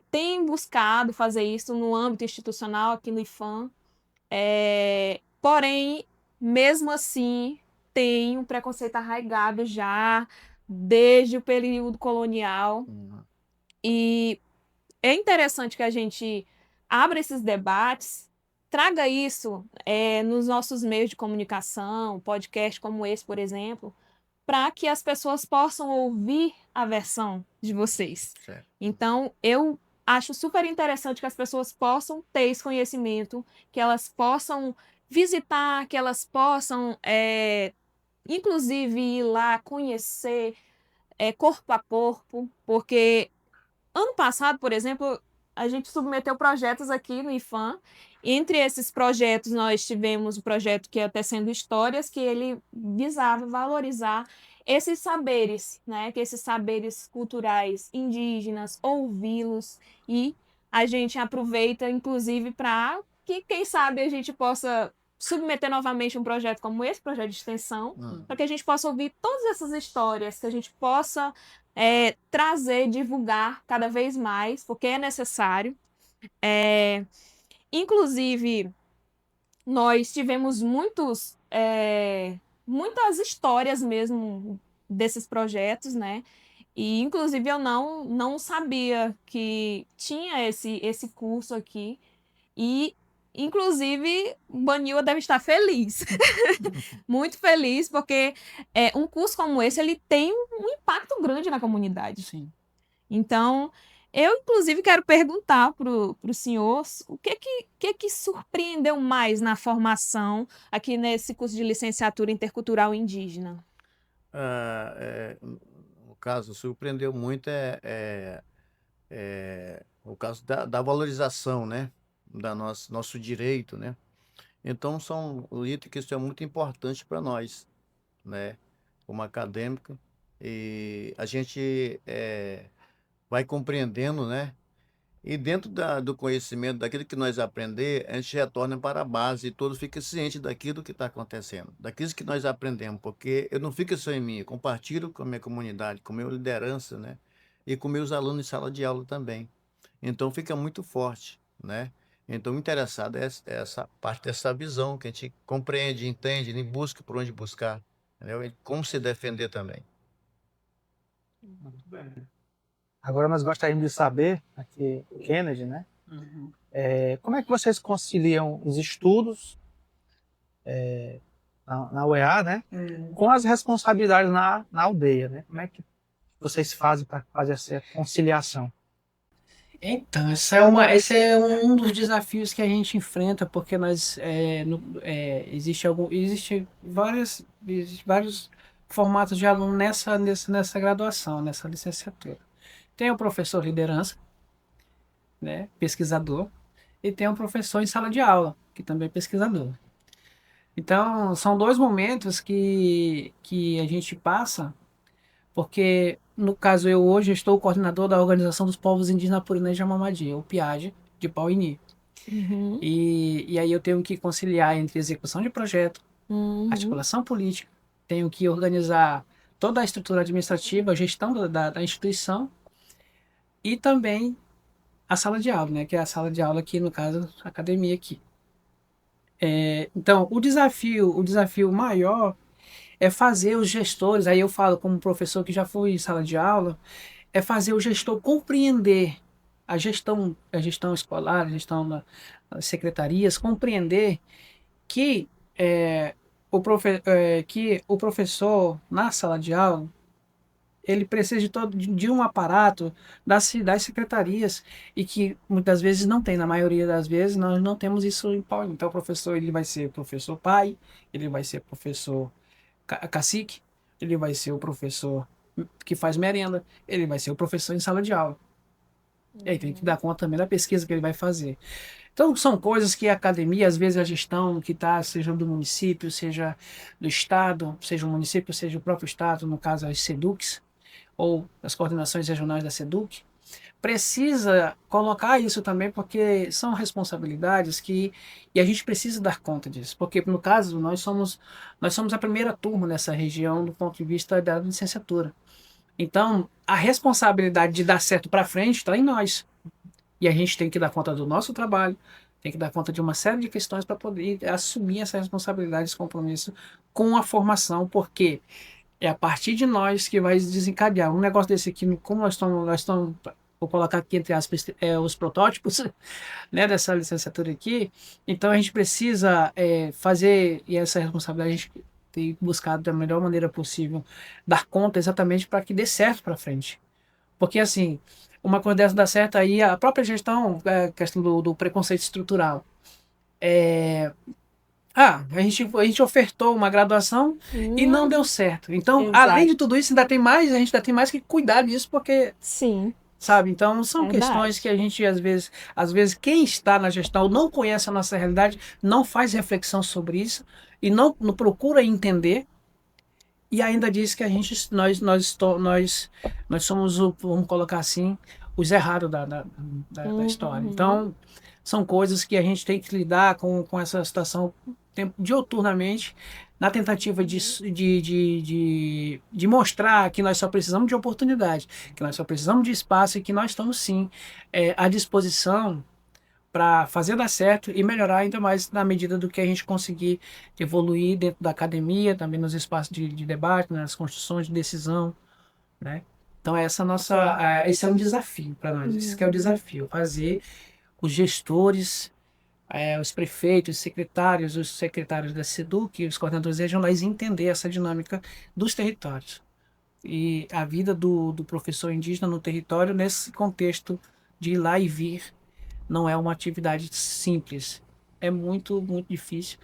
tem buscado fazer isso no âmbito institucional aqui no IFAM, porém, mesmo assim, tem um preconceito arraigado já desde o período colonial. Uhum. E é interessante que a gente abra esses debates, traga isso nos nossos meios de comunicação, podcast como esse, por exemplo, para que as pessoas possam ouvir a versão de vocês. Certo. Então, eu acho super interessante que as pessoas possam ter esse conhecimento, que elas possam visitar, que elas possam, inclusive, ir lá conhecer corpo a corpo, porque ano passado, por exemplo, a gente submeteu projetos aqui no IFAM. Entre esses projetos, nós tivemos o projeto que é Tecendo Histórias, que ele visava valorizar esses saberes, né? Que esses saberes culturais indígenas, ouvi-los, e a gente aproveita, inclusive, para que, quem sabe, a gente possa submeter novamente um projeto como esse, projeto de extensão, para que a gente possa ouvir todas essas histórias, que a gente possa trazer, divulgar cada vez mais, porque é necessário. Inclusive, nós tivemos muitas histórias mesmo desses projetos, né? E, inclusive, eu não sabia que tinha esse curso aqui. E, inclusive, Banil deve estar feliz. Muito feliz, porque um curso como esse, ele tem um impacto grande na comunidade. Sim. Então, eu, inclusive, quero perguntar para o senhor o que surpreendeu mais na formação aqui nesse curso de licenciatura intercultural indígena? No caso, surpreendeu muito o caso da valorização, né? Da nosso direito, né? Então, são itens que isso é muito importante para nós, né? Como acadêmico. E a gente vai compreendendo, né? E dentro do conhecimento, daquilo que nós aprender, a gente retorna para a base e todos ficam cientes daquilo que está acontecendo, daquilo que nós aprendemos, porque eu não fico só em mim, eu compartilho com a minha comunidade, com a minha liderança, né? E com meus alunos em sala de aula também. Então fica muito forte, né? Então, interessado é essa parte dessa visão que a gente compreende, entende, e busca por onde buscar, entendeu? E como se defender também. Muito bem. Agora nós gostaríamos de saber, aqui, Kennedy, né? Como é que vocês conciliam os estudos na UEA, né? Com as responsabilidades na aldeia, né? Como é que vocês fazem para fazer essa conciliação? Então, esse é um dos desafios que a gente enfrenta, porque existe vários formatos de aluno nessa graduação, nessa licenciatura. Tem o professor liderança, né, pesquisador, e tem o professor em sala de aula, que também é pesquisador. Então, são dois momentos que a gente passa, porque, no caso, eu hoje estou coordenador da Organização dos Povos Indígenas Apurinãs de Amamadi, o PIAGE, de Pauini. E aí eu tenho que conciliar entre execução de projeto, articulação política, tenho que organizar toda a estrutura administrativa, a gestão da instituição, e também a sala de aula, né, que é a sala de aula aqui, no caso, a academia aqui. Então, o desafio maior é fazer os gestores, aí eu falo como professor que já fui em sala de aula, é fazer o gestor compreender a gestão escolar, a gestão das secretarias, compreender que que o professor na sala de aula ele precisa de um aparato das secretarias e que muitas vezes não tem, na maioria das vezes nós não temos isso em Paulo. Então o professor ele vai ser professor pai, ele vai ser professor cacique, ele vai ser o professor que faz merenda, ele vai ser o professor em sala de aula. E aí tem que dar conta também da pesquisa que ele vai fazer. Então são coisas que a academia, às vezes a gestão que está, seja do município, seja do estado, seja o município, seja o próprio estado, no caso as SEDUCs, ou as coordenações regionais da SEDUC, precisa colocar isso também, porque são responsabilidades e a gente precisa dar conta disso, porque no caso nós somos a primeira turma nessa região do ponto de vista da licenciatura. Então a responsabilidade de dar certo para frente está em nós, e a gente tem que dar conta do nosso trabalho, tem que dar conta de uma série de questões para poder assumir essa responsabilidade, esse compromisso com a formação, porque é a partir de nós que vai desencadear um negócio desse aqui, como nós estamos, vou colocar aqui entre aspas, os protótipos, né, dessa licenciatura aqui. Então a gente precisa fazer, e essa responsabilidade a gente tem buscado da melhor maneira possível dar conta exatamente para que dê certo para frente. Porque assim, uma coisa dessa dá certo, aí a própria gestão, questão do preconceito estrutural. A gente ofertou uma graduação e não deu certo. Então, Exato. além de tudo isso, a gente ainda tem mais que cuidar disso, porque Sim. sabe? Então, são questões Verdade. que a gente, às vezes, quem está na gestão não conhece a nossa realidade, não faz reflexão sobre isso e não procura entender e ainda diz que a gente, nós somos, vamos colocar assim, os errados da história. Uhum. Então, são coisas que a gente tem que lidar com essa situação dioturnamente, na tentativa de mostrar que nós só precisamos de oportunidade, que nós só precisamos de espaço e que nós estamos sim à disposição para fazer dar certo e melhorar ainda mais na medida do que a gente conseguir evoluir dentro da academia, também nos espaços de debate, nas construções de decisão, né? Então esse é um desafio para nós, esse que é o desafio, fazer os gestores, os prefeitos, os secretários da SEDUC, os coordenadores regionais entender essa dinâmica dos territórios e a vida do professor indígena no território nesse contexto de ir lá e vir não é uma atividade simples. É muito, muito difícil.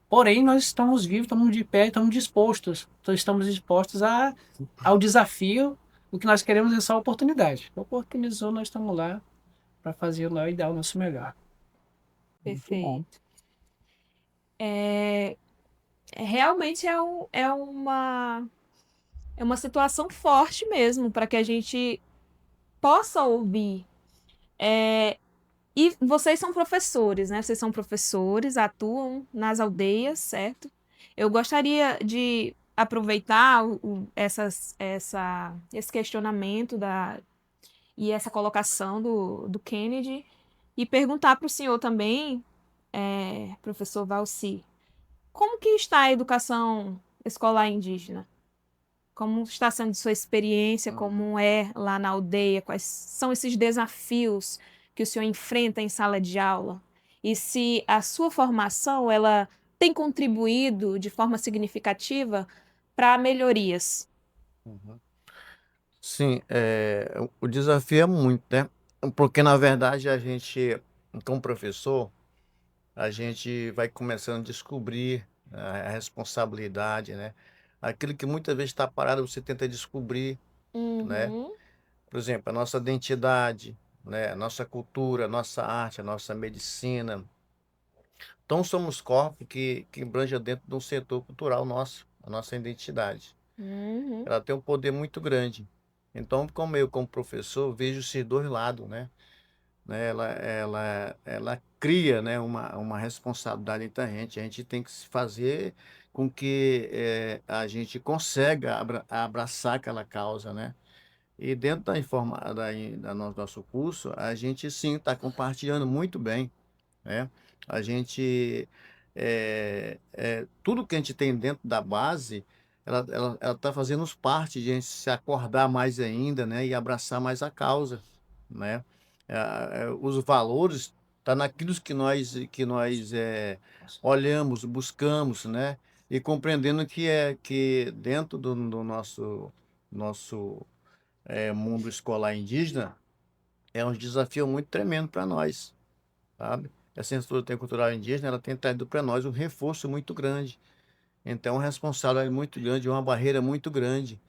Porém, nós estamos vivos, estamos de pé, estamos dispostos ao desafio. O que nós queremos é só oportunidade. Oportunizou, nós estamos lá para fazer o e dar o nosso melhor. Muito bom. Perfeito. Realmente é uma situação forte mesmo para que a gente possa ouvir. E vocês são professores, né? Vocês são professores, atuam nas aldeias, certo? Eu gostaria de aproveitar esse questionamento e essa colocação do Kennedy e perguntar para o senhor também, professor Valci, como que está a educação escolar indígena? Como está sendo sua experiência? Como é lá na aldeia? Quais são esses desafios que o senhor enfrenta em sala de aula? E se a sua formação ela tem contribuído de forma significativa para melhorias? Uhum. Sim, o desafio é muito, né? Porque, na verdade, a gente, como professor, a gente vai começando a descobrir a responsabilidade, né? Aquilo que muitas vezes está parado, você tenta descobrir, né? Uhum, Por exemplo, a nossa identidade, né? A nossa cultura, a nossa arte, a nossa medicina. Então, somos corpos que abrangem dentro de um setor cultural nosso, a nossa identidade. uhum, Ela tem um poder muito grande. Então, como professor, vejo esses dois lados, né? Ela cria, né, uma responsabilidade entre a gente tem que se fazer com que a gente consiga abraçar aquela causa, né? E dentro da nosso curso, a gente sim está compartilhando muito bem, né? A gente, tudo que a gente tem dentro da base, ela está fazendo parte de a gente se acordar mais ainda, né? E abraçar mais a causa, né? Os valores tá naquilo que nós olhamos, buscamos, né? E compreendendo que dentro do nosso mundo escolar indígena é um desafio muito tremendo para nós, sabe? Essa estrutura cultural indígena, ela tem trazido para nós um reforço muito grande. Então, uma responsabilidade muito grande, uma barreira muito grande,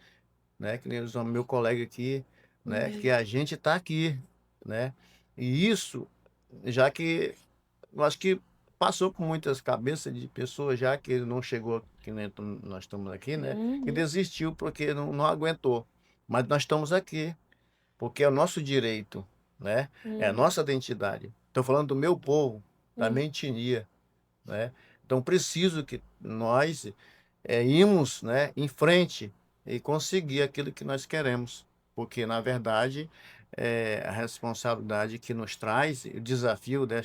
né? Que nem o meu colega aqui, né? Que a gente está aqui, né? E isso, já que eu acho que passou por muitas cabeças de pessoas já que não chegou, que nem nós estamos aqui, né? E uhum, desistiu porque não aguentou. Mas nós estamos aqui, porque é o nosso direito, né? É a uhum, nossa identidade. Estou falando do meu povo, da uhum. minha etnia, né? Então preciso que nós irmos, né, em frente e conseguir aquilo que nós queremos, porque na verdade a responsabilidade que nos traz, o desafio da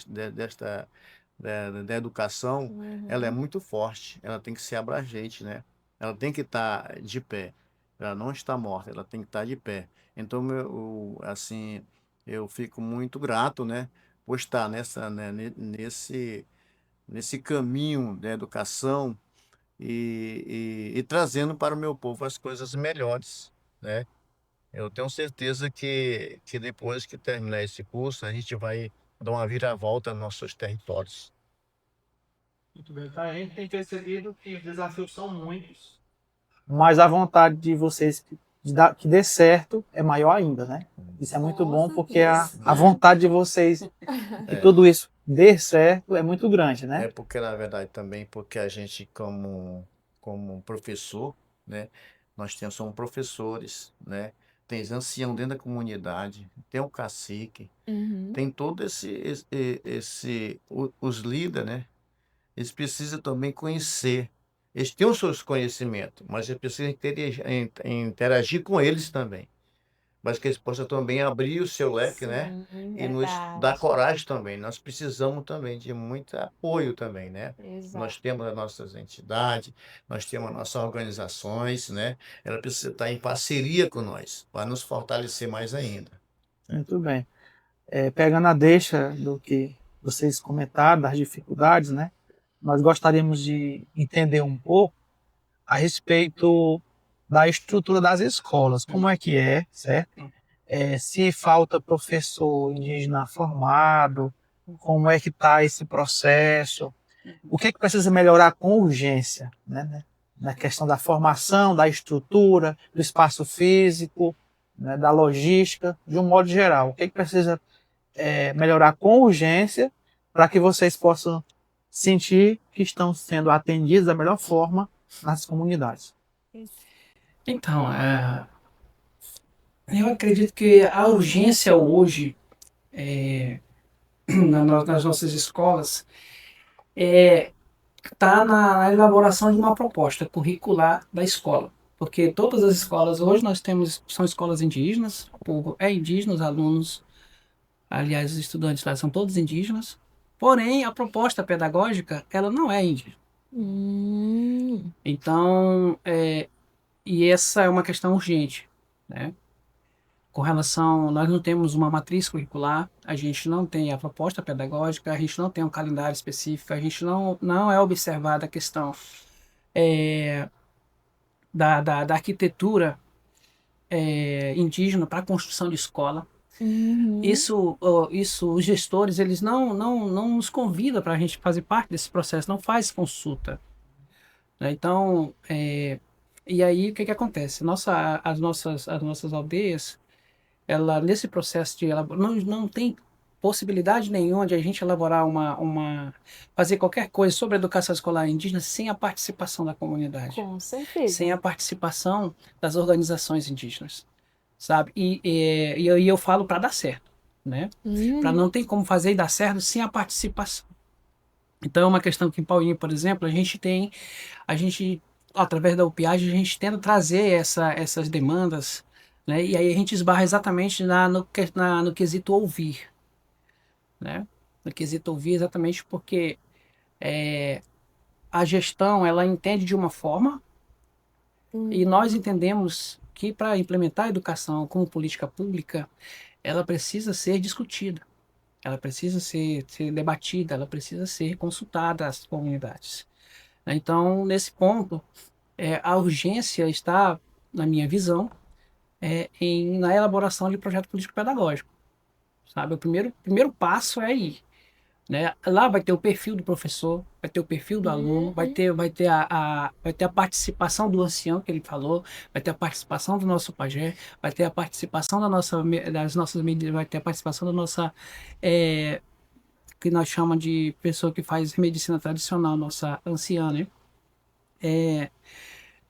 educação, ela é Uhum. muito forte, ela tem que ser abrangente, né? Ela tem que estar de pé, ela não está morta, ela tem que estar de pé. Então, assim, eu fico muito grato, né, por estar nesse caminho da educação e trazendo para o meu povo as coisas melhores, né? Eu tenho certeza que depois que terminar esse curso, a gente vai dar uma viravolta nos nossos territórios. Muito bem. Então, a gente tem percebido que os desafios são muitos, mas a vontade de vocês que dê certo é maior ainda, né? Isso é muito Com bom porque certeza. a vontade de vocês que tudo isso dê certo é muito grande, É né? porque, na verdade, também porque a gente, como professor, né, somos professores, né, tem ancião dentro da comunidade, tem o cacique, Uhum. tem todo os líderes, né, eles precisam também conhecer, eles têm os seus conhecimentos, mas eles precisam interagir com eles também, mas que eles possam também abrir o seu leque, né? Sim, E nos dar verdade. coragem também. Nós precisamos também de muito apoio também, né? Exato. Nós temos as nossas entidades, nós temos as nossas organizações, né? Ela precisa estar em parceria com nós, para nos fortalecer mais ainda. Muito bem. Pegando a deixa do que vocês comentaram, das dificuldades, né? Nós gostaríamos de entender um pouco a respeito da estrutura das escolas, como é que é, certo? Se falta professor indígena formado, como é que está esse processo, o que é que precisa melhorar com urgência, né? Na questão da formação, da estrutura, do espaço físico, né? Da logística, de um modo geral. O que é que precisa melhorar com urgência para que vocês possam sentir que estão sendo atendidos da melhor forma nas comunidades. Então, eu acredito que a urgência hoje nas nossas escolas está na elaboração de uma proposta curricular da escola. Porque todas as escolas, hoje nós temos, são escolas indígenas, o povo é indígena, os alunos, aliás, os estudantes lá são todos indígenas, porém a proposta pedagógica, ela não é indígena. Então, e essa é uma questão urgente, né? Com relação, nós não temos uma matriz curricular, a gente não tem a proposta pedagógica, a gente não tem um calendário específico, a gente não é observada a questão da arquitetura indígena para a construção de escola. Uhum. Isso, os gestores, eles não nos convidam para a gente fazer parte desse processo, não faz consulta, né? Então, e aí o que acontece? As nossas aldeias, ela nesse processo de não tem possibilidade nenhuma de a gente elaborar fazer qualquer coisa sobre a educação escolar indígena sem a participação da comunidade, Com sem certeza. a participação das organizações indígenas, sabe? E eu falo para dar certo, né? Para não ter como fazer e dar certo sem a participação. Então é uma questão que em Paulinho, por exemplo, a gente através da UPIAGE, a gente tenta trazer essas demandas, né? E aí a gente esbarra exatamente no quesito ouvir, né? No quesito ouvir exatamente porque a gestão, ela entende de uma forma e nós entendemos que para implementar a educação como política pública, ela precisa ser discutida, ela precisa ser debatida, ela precisa ser consultada às comunidades. Então, nesse ponto, a urgência está, na minha visão, na elaboração de projeto político-pedagógico, sabe? O primeiro passo é ir, né? Lá vai ter o perfil do professor, vai ter o perfil do aluno, vai ter a participação do ancião que ele falou, vai ter a participação do nosso pajé, vai ter a participação das nossas medidas, vai ter a participação da nossa que nós chamamos de pessoa que faz medicina tradicional, nossa anciã, né?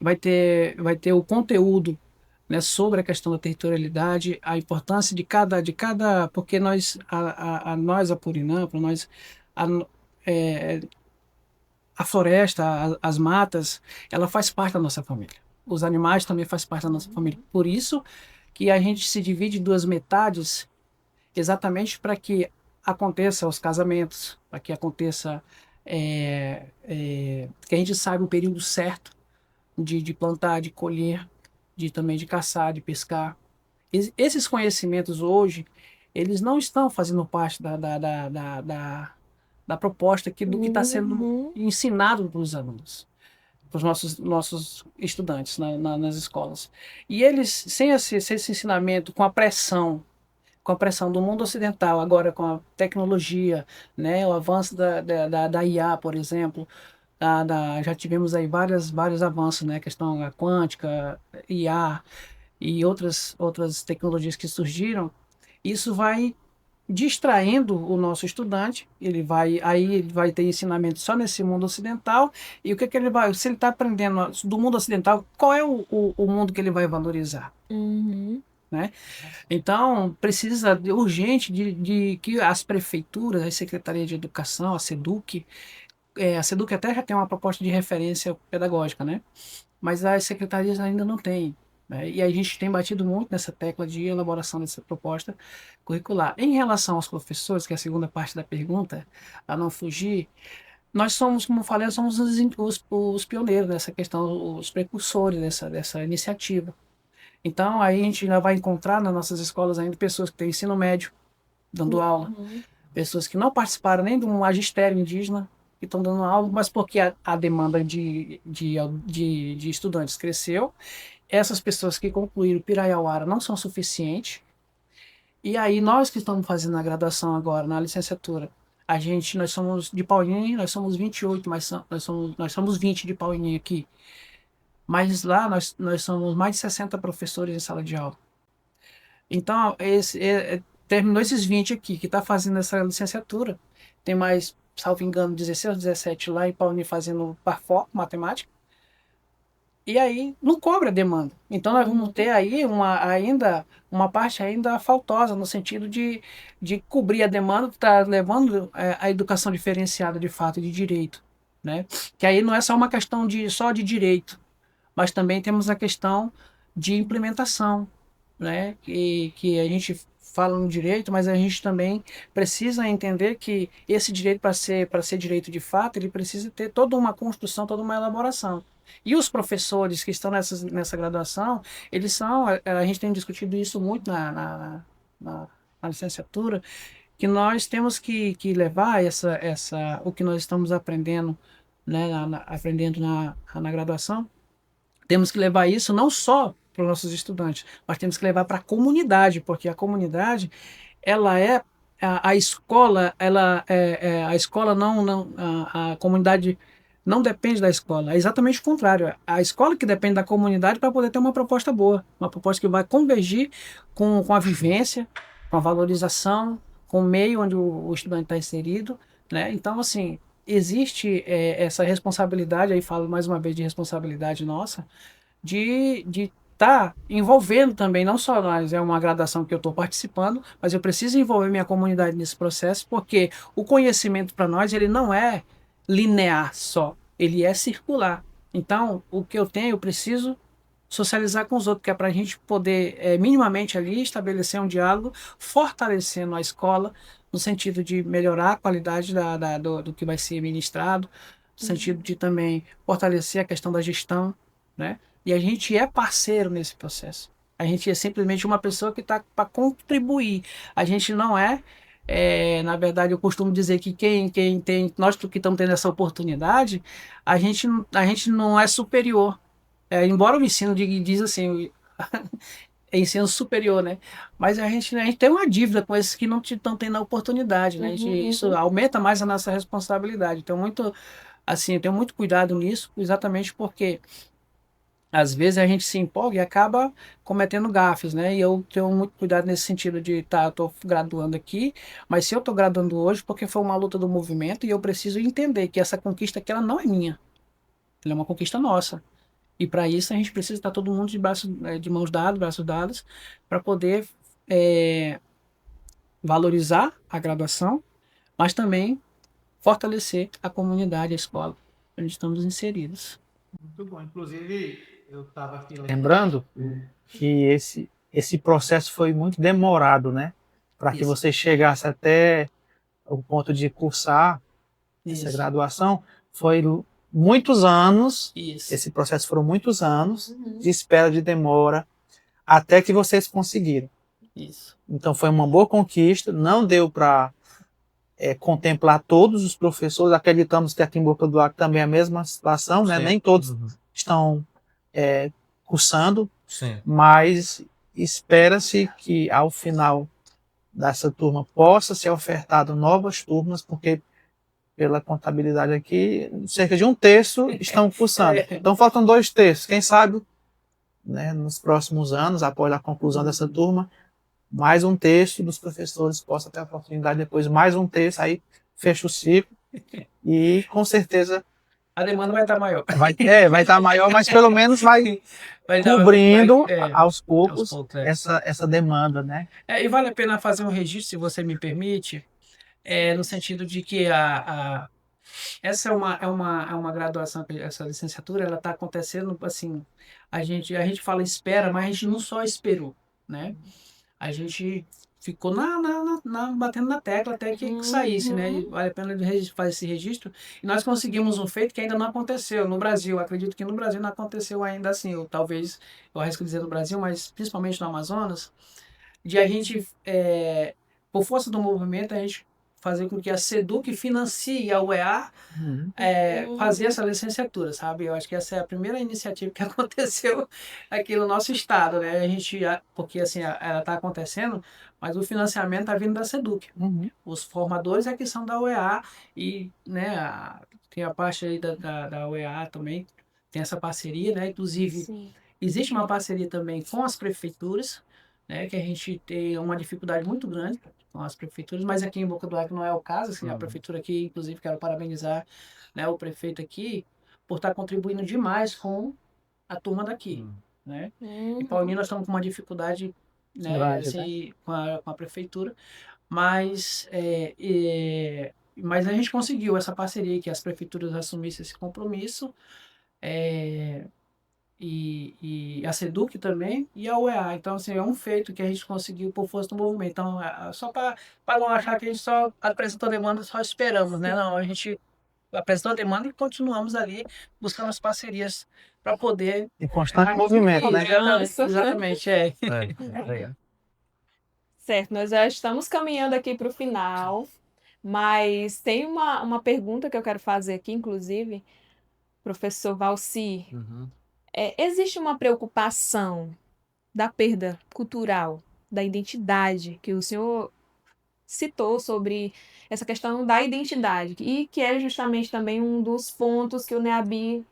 Vai ter o conteúdo, né, sobre a questão da territorialidade, a importância de cada, porque nós Apurinã, para nós a, é, a floresta, as matas, ela faz parte da nossa família. Os animais também faz parte da nossa família. Por isso que a gente se divide em duas metades, exatamente para que aconteça os casamentos, para que aconteça que a gente saiba o período certo de plantar, de colher, também de caçar, de pescar. Esses conhecimentos hoje, eles não estão fazendo parte da proposta do que está sendo ensinado para os alunos, para os nossos estudantes nas escolas. E eles, sem esse ensinamento, com a pressão do mundo ocidental, agora com a tecnologia, né, o avanço da IA, por exemplo, já tivemos aí vários avanços, né, questão quântica, IA, e outras tecnologias que surgiram, isso vai distraindo o nosso estudante, ele vai ter ensinamento só nesse mundo ocidental, e o que que ele vai, se ele está aprendendo do mundo ocidental, qual é o mundo que ele vai valorizar? Uhum. Né? Então, precisa urgente de que as prefeituras, a Secretaria de Educação, a SEDUC até já tem uma proposta de referência pedagógica, né? Mas as secretarias ainda não têm. Né? E a gente tem batido muito nessa tecla de elaboração dessa proposta curricular. Em relação aos professores, que é a segunda parte da pergunta, a não fugir, nós somos, como eu falei, nós somos os pioneiros dessa questão, os precursores dessa iniciativa. Então, aí a gente ainda vai encontrar nas nossas escolas ainda pessoas que têm ensino médio, dando aula, Uhum. pessoas que não participaram nem de um magistério indígena, que estão dando aula, mas porque a demanda de estudantes cresceu, essas pessoas que concluíram Piraiauara não são suficientes, e aí nós que estamos fazendo a graduação agora, na licenciatura, nós somos de Paulinha, nós somos 28, mas nós somos 20 de Paulinha aqui, mas lá nós somos mais de 60 professores em sala de aula. Então, terminou esses 20 aqui, que está fazendo essa licenciatura. Tem mais, salvo engano, 16 ou 17 lá em Paulinho fazendo Parfor, matemática. E aí não cobre a demanda. Então nós vamos ter aí uma parte ainda faltosa, no sentido de cobrir a demanda que está levando a educação diferenciada de fato de direito. Né? Que aí não é só uma questão só de direito, mas também temos a questão de implementação, né? Que a gente fala no direito, mas a gente também precisa entender que esse direito, para ser direito de fato, ele precisa ter toda uma construção, toda uma elaboração. E os professores que estão nessa graduação, eles são, a gente tem discutido isso muito na licenciatura, que nós temos que levar o que nós estamos aprendendo, né, aprendendo na graduação, temos que levar isso não só para os nossos estudantes, mas temos que levar para a comunidade, porque a comunidade, ela é a escola, a escola a comunidade não depende da escola, é exatamente o contrário. A escola que depende da comunidade para poder ter uma proposta boa, uma proposta que vai convergir com a vivência, com a valorização, com o meio onde o estudante está inserido, né? Então, assim, existe essa responsabilidade, aí falo mais uma vez de responsabilidade nossa, de estar envolvendo também, não só nós, é uma graduação que eu estou participando, mas eu preciso envolver minha comunidade nesse processo, porque o conhecimento para nós, ele não é linear só, ele é circular. Então, o que eu tenho, eu preciso socializar com os outros, que é para a gente poder minimamente ali estabelecer um diálogo, fortalecendo a escola, no sentido de melhorar a qualidade do que vai ser ministrado, no sentido de também fortalecer a questão da gestão, né? E a gente é parceiro nesse processo. A gente é simplesmente uma pessoa que está para contribuir. A gente não na verdade, eu costumo dizer que quem tem, nós que estamos tendo essa oportunidade, a gente não é superior. Embora o ensino diz assim, é ensino superior, né? Mas a gente tem uma dívida com esses que não estão tendo a oportunidade, né? Isso aumenta mais a nossa responsabilidade. Então, eu tenho muito cuidado nisso, exatamente porque às vezes a gente se empolga e acaba cometendo gafes, né? E eu tenho muito cuidado nesse sentido de, eu tô graduando aqui, mas se eu tô graduando hoje, porque foi uma luta do movimento e eu preciso entender que essa conquista aqui, ela não é minha. Ela é uma conquista nossa. E para isso a gente precisa estar todo mundo de mãos dadas, braços dados, para poder valorizar a graduação, mas também fortalecer a comunidade, a escola, onde estamos inseridos. Muito bom. Inclusive, eu estava aqui lembrando que esse processo foi muito demorado, né? Para que Isso. você chegasse até o ponto de cursar essa Isso. graduação, foi muitos anos, Isso. esse processo foram muitos anos de espera, de demora, até que vocês conseguiram. Isso. Então foi uma boa conquista, não deu para contemplar todos os professores, acreditamos que aqui em Boca do Acre também é a mesma situação, né? Nem todos estão cursando, Sim. mas espera-se que ao final dessa turma possa ser ofertado novas turmas, porque pela contabilidade aqui, cerca de 1/3 estão cursando. Então faltam 2/3. Quem sabe né, nos próximos anos, após a conclusão dessa turma, mais um texto dos professores possa ter a oportunidade depois, mais um texto, aí fecha o ciclo e com certeza A demanda vai estar maior. vai estar maior, mas pelo menos vai Vai cobrindo aos aos poucos poucos, é. essa demanda, né? E vale a pena fazer um registro, se você me permite, no sentido de que essa é uma graduação, essa licenciatura, ela está acontecendo assim, a gente fala espera, mas a gente não só esperou, né? A gente ficou batendo na tecla até que saísse, né? E vale a pena fazer esse registro. E nós conseguimos um feito que ainda não aconteceu no Brasil. Acredito que no Brasil não aconteceu ainda assim, ou talvez, eu arrisco dizer no Brasil, mas principalmente no Amazonas, de a gente, por força do movimento, a gente fazer com que a SEDUC financie a UEA fazer essa licenciatura, sabe? Eu acho que essa é a primeira iniciativa que aconteceu aqui no nosso estado, né? Porque assim, ela está acontecendo, mas o financiamento está vindo da SEDUC. Os formadores é que são da UEA e, né, tem a parte aí da UEA também, tem essa parceria, né? Inclusive, Sim. existe uma parceria também com as prefeituras, né? Que a gente tem uma dificuldade muito grande com as prefeituras, mas aqui em Boca do Acre não é o caso, assim, a prefeitura aqui, inclusive, quero parabenizar, né, o prefeito aqui por estar contribuindo demais com a turma daqui, né? Em Paulínia nós estamos com uma dificuldade, né, Grande, assim, com a prefeitura, mas mas a gente conseguiu essa parceria, que as prefeituras assumissem esse compromisso, e a SEDUC também, e a UEA. Então, assim, é um feito que a gente conseguiu por força do movimento. Então, só para não achar que a gente só apresentou demanda e só esperamos, né? Não, a gente apresentou a demanda e continuamos ali buscando as parcerias para poder... Em constante movimento, né? Exatamente, Certo, nós já estamos caminhando aqui para o final, mas tem uma pergunta que eu quero fazer aqui, inclusive, professor Valci. Existe uma preocupação da perda cultural, da identidade, que o senhor citou sobre essa questão da identidade, e que é justamente também um dos pontos que o NEABI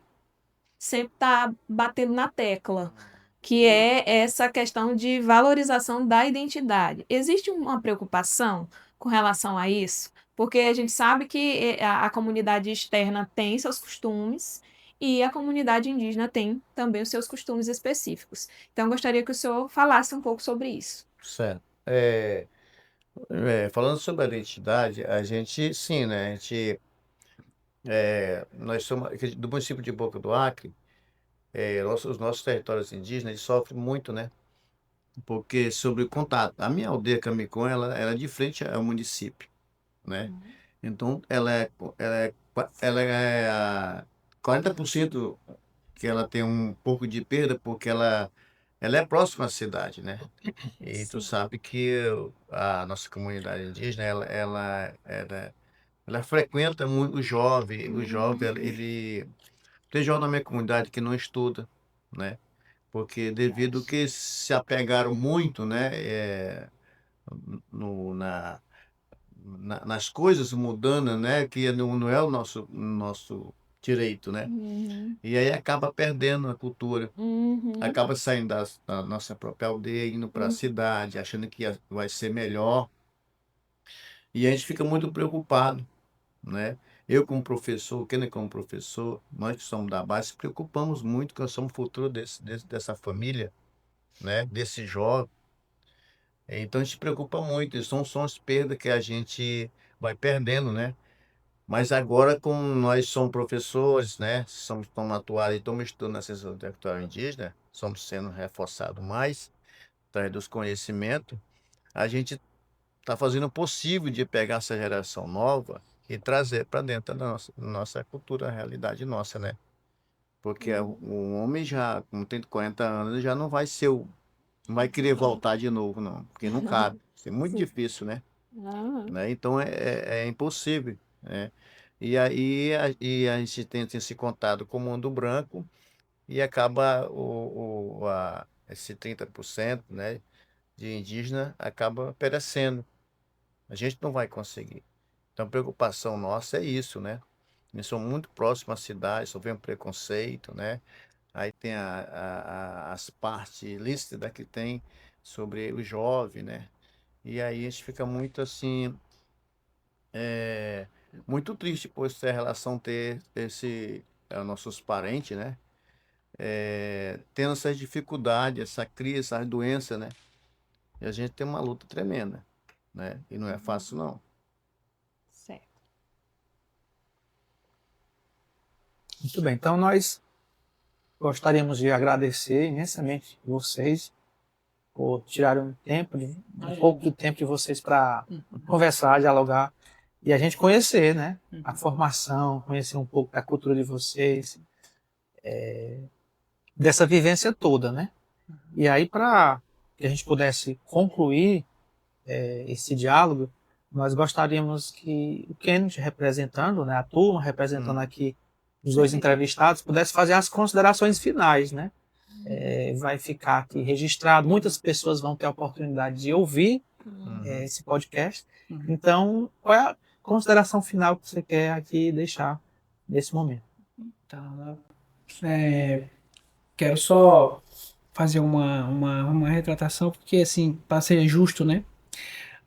sempre está batendo na tecla, que é essa questão de valorização da identidade. Existe uma preocupação com relação a isso? Porque a gente sabe que a comunidade externa tem seus costumes e a comunidade indígena tem também os seus costumes específicos. Então, eu gostaria que o senhor falasse um pouco sobre isso. Certo. Falando sobre a identidade, a gente, sim, né? Nós somos aqui do município de Boca do Acre, os nossos territórios indígenas eles sofrem muito, né? Porque sobre o contato. A minha aldeia Camicom, ela é de frente ao município, né? Então, ela é a 40% que ela tem um pouco de perda porque ela é próxima à cidade, né? E tu Sim. sabe que a nossa comunidade indígena, ela frequenta muito o jovem. O jovem, ele... Tem jovem na minha comunidade que não estuda, né? Porque devido que se apegaram muito, né? No, na, nas coisas mudando, né? Que não é o nosso direito, né? E aí acaba perdendo a cultura. Acaba saindo da nossa própria aldeia, indo para a cidade, achando que vai ser melhor. E a gente fica muito preocupado, né? Eu como professor, o Kenner como professor, nós que somos da base, se preocupamos muito que nós somos o futuro dessa família, né? Desse jovem. Então a gente se preocupa muito, e são as perdas que a gente vai perdendo, né? Mas agora, como nós somos professores, né? Estamos atuando e estamos estudando na ciência territorial indígena, somos sendo reforçados mais, através dos conhecimentos, a gente está fazendo o possível de pegar essa geração nova e trazer para dentro da nossa cultura, a realidade nossa, né? Porque o homem já, com 30, 40 anos, já não vai ser não vai querer voltar de novo, não, porque não cabe. É muito Sim. difícil, né? Ah, Né? Então é impossível, né? E aí a gente tem esse contato com o mundo branco e acaba esse 30%, né, de indígena acaba perecendo. A gente não vai conseguir. Então, a preocupação nossa é isso, né? Eles são muito próximos à cidade, sofrem preconceito, né? Aí tem as partes lícitas que tem sobre o jovem, né? E aí a gente fica muito assim, muito triste por essa relação ter nossos parentes, né? Tendo essas dificuldades, essa crise, essa doença, né? E a gente tem uma luta tremenda, né? E não é fácil, não. Certo. Muito bem, então nós gostaríamos de agradecer imensamente vocês por tirarem um pouco do tempo de vocês para conversar, dialogar e a gente conhecer, né? A formação, conhecer um pouco da cultura de vocês, dessa vivência toda, né? E aí, para que a gente pudesse concluir esse diálogo, nós gostaríamos que o Kenneth, representando, né, a turma, representando aqui os dois entrevistados, pudesse fazer as considerações finais, né? Vai ficar aqui registrado, muitas pessoas vão ter a oportunidade de ouvir esse podcast. Então, qual é a consideração final que você quer aqui deixar nesse momento? Tá, quero só fazer uma retratação, porque, assim, para ser justo, né?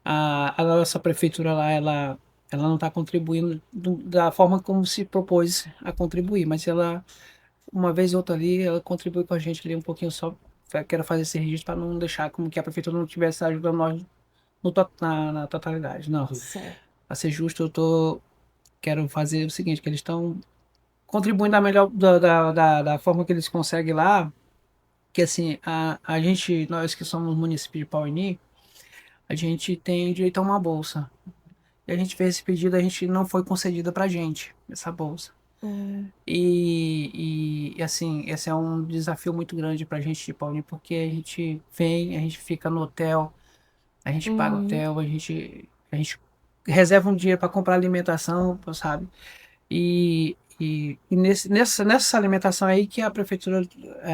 A nossa prefeitura lá, ela não está contribuindo da forma como se propôs a contribuir, mas ela, uma vez ou outra ali, ela contribui com a gente ali um pouquinho só. Quero fazer esse registro para não deixar como que a prefeitura não estivesse ajudando nós na totalidade. Não, Certo. para ser justo, quero fazer o seguinte, que eles estão contribuindo da melhor, da forma que eles conseguem lá, que assim, a gente, nós que somos município de Pauini, a gente tem direito a uma bolsa. E a gente fez esse pedido, a gente não foi concedida pra gente, essa bolsa. E assim, esse é um desafio muito grande pra gente de Paulinho, porque a gente vem, a gente fica no hotel, a gente paga hotel, a gente reserva um dinheiro para comprar alimentação, sabe? E nessa alimentação aí que a prefeitura,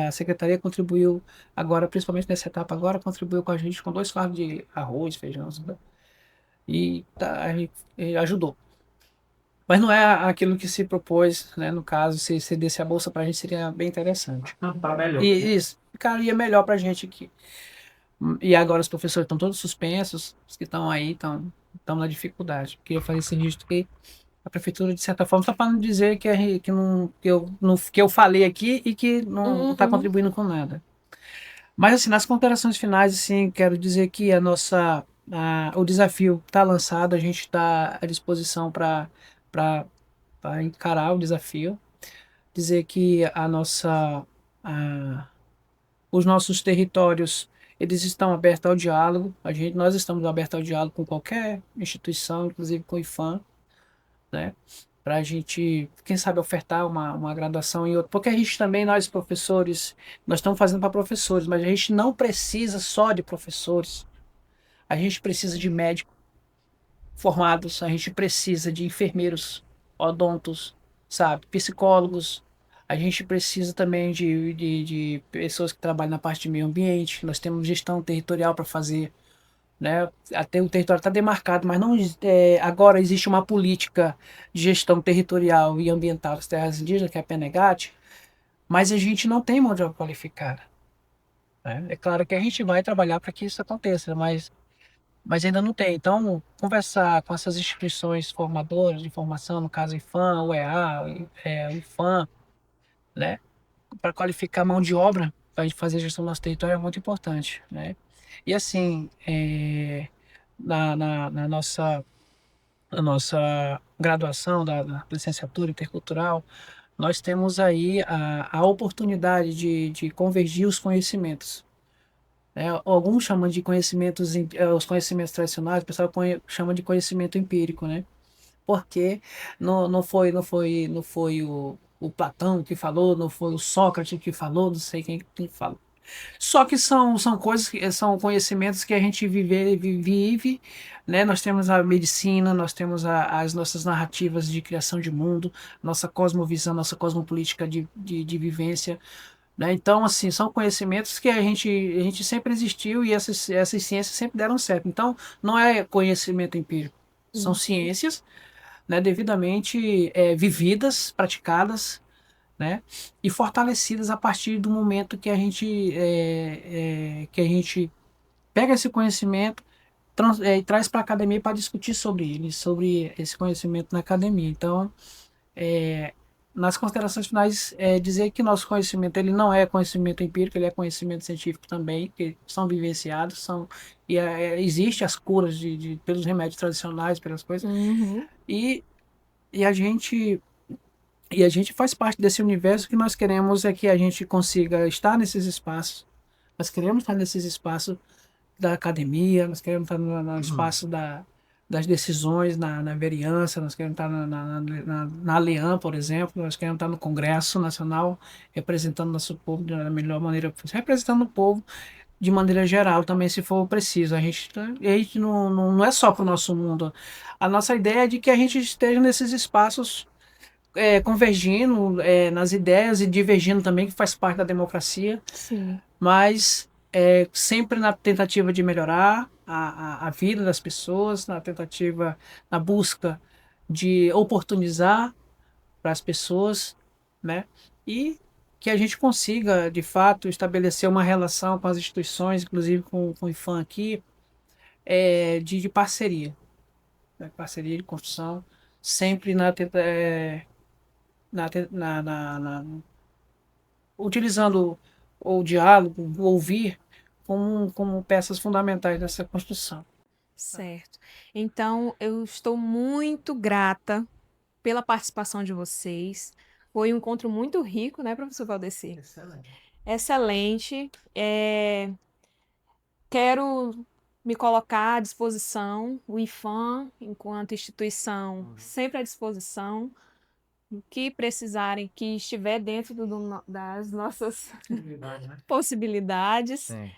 a secretaria contribuiu agora, principalmente nessa etapa agora, contribuiu com a gente com 2 fardos de arroz, feijão, sabe? E ajudou. Mas não é aquilo que se propôs, né? No caso, se cedesse a bolsa para a gente seria bem interessante. Para melhor. E isso, ficaria melhor para a gente aqui. E agora os professores estão todos suspensos, os que estão aí estão na dificuldade. Queria fazer esse registro que a prefeitura, de certa forma, está para não dizer que eu falei aqui e que não está contribuindo com nada. Mas, assim, nas considerações finais, assim, quero dizer que o desafio está lançado, a gente está à disposição para encarar o desafio. Dizer que os nossos territórios, eles estão abertos ao diálogo. Nós estamos abertos ao diálogo com qualquer instituição, inclusive com o IFAM, né? Para a gente, quem sabe, ofertar uma graduação em outra. Porque a gente também, nós professores, nós estamos fazendo para professores, mas a gente não precisa só de professores. A gente precisa de médicos formados, a gente precisa de enfermeiros, odontos, sabe, psicólogos. A gente precisa também de pessoas que trabalham na parte de meio ambiente. Nós temos gestão territorial para fazer, né? Até o território está demarcado, mas não agora existe uma política de gestão territorial e ambiental das terras indígenas, que é a PENEGAT, mas a gente não tem mão de obra qualificada, né? É claro que a gente vai trabalhar para que isso aconteça, mas ainda não tem. Então, conversar com essas instituições formadoras de formação, no caso IFAM, UEA, o IFAM, né, para qualificar a mão de obra para a gente fazer a gestão do nosso território é muito importante, né? E assim, na nossa graduação da licenciatura intercultural, nós temos aí a oportunidade de convergir os conhecimentos, né? Alguns chamam de conhecimentos, os conhecimentos tradicionais, o pessoal chama de conhecimento empírico, né? Porque não foi o Platão que falou, não foi o Sócrates que falou, não sei quem falou. Só que são coisas, são conhecimentos que a gente vive, né? Nós temos a medicina, nós temos as nossas narrativas de criação de mundo, nossa cosmovisão, nossa cosmopolítica de vivência, né? Então, assim, são conhecimentos que a gente sempre existiu e essas ciências sempre deram certo. Então, não é conhecimento empírico, são ciências, né, devidamente vividas, praticadas, né? E fortalecidas a partir do momento que a gente pega esse conhecimento e traz para a academia para discutir sobre ele, sobre esse conhecimento na academia. Então, nas considerações finais, dizer que nosso conhecimento ele não é conhecimento empírico, ele é conhecimento científico também, que são vivenciados, existe as curas pelos remédios tradicionais, pelas coisas, Uhum. e a gente faz parte desse universo. Que nós queremos é que a gente consiga estar nesses espaços. Nós queremos estar nesses espaços da academia, nós queremos estar no espaço das decisões na vereança, nós queremos estar na Alian, por exemplo, nós queremos estar no Congresso Nacional, representando nosso povo da melhor maneira, representando o povo de maneira geral também, se for preciso. A gente não é só para o nosso mundo. A nossa ideia é de que a gente esteja nesses espaços convergindo nas ideias e divergindo também, que faz parte da democracia, Sim. mas sempre na tentativa de melhorar a vida das pessoas, na busca de oportunizar para as pessoas, né? E que a gente consiga, de fato, estabelecer uma relação com as instituições, inclusive com o IFAM aqui, de parceria, né? Parceria de construção, sempre utilizando o diálogo, o ouvir, como peças fundamentais dessa construção. Certo. Então, eu estou muito grata pela participação de vocês. Foi um encontro muito rico, né, professor Valdeci? Excelente. Excelente. Quero me colocar à disposição, o IFAM, enquanto instituição, sempre à disposição. O que precisarem, que estiver dentro das nossas possibilidades. Sim.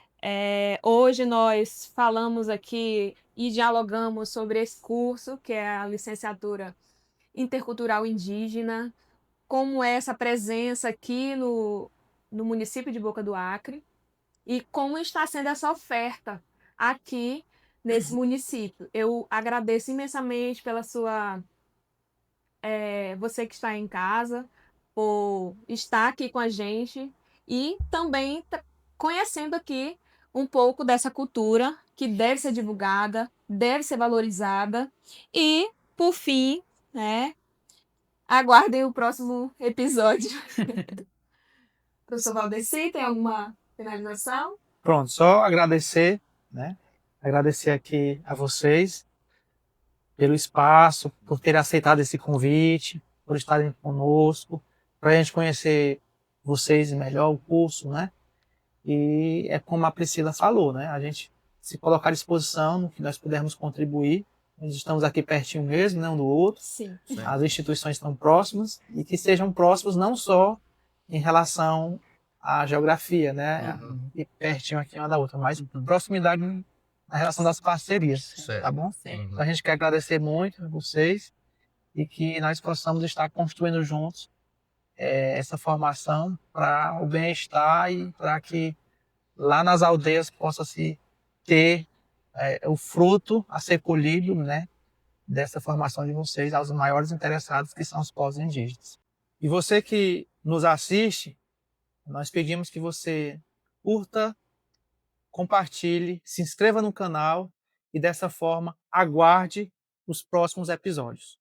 Hoje nós falamos aqui e dialogamos sobre esse curso, que é a licenciatura intercultural indígena, como é essa presença aqui no município de Boca do Acre e como está sendo essa oferta aqui nesse município. Eu agradeço imensamente pela você que está em casa, por estar aqui com a gente e também conhecendo aqui um pouco dessa cultura que deve ser divulgada, deve ser valorizada. E, por fim, né, aguardem o próximo episódio. Professor Valdeci, tem alguma finalização? Pronto, só agradecer, né? Agradecer aqui a vocês pelo espaço, por terem aceitado esse convite, por estarem conosco, para a gente conhecer vocês melhor, o curso, né? E é como a Priscila falou, né? A gente se colocar à disposição no que nós pudermos contribuir. Nós estamos aqui pertinho mesmo, né, um do outro. Sim. As instituições estão próximas e que sejam próximos não só em relação à geografia, né? E pertinho aqui uma da outra, mas proximidade na relação das parcerias, Certo. tá bom? Certo. Então a gente quer agradecer muito a vocês e que nós possamos estar construindo juntos essa formação para o bem-estar e para que lá nas aldeias possa se ter o fruto a ser colhido, né, dessa formação de vocês aos maiores interessados, que são os povos indígenas. E você que nos assiste, nós pedimos que você curta, compartilhe, se inscreva no canal e dessa forma aguarde os próximos episódios.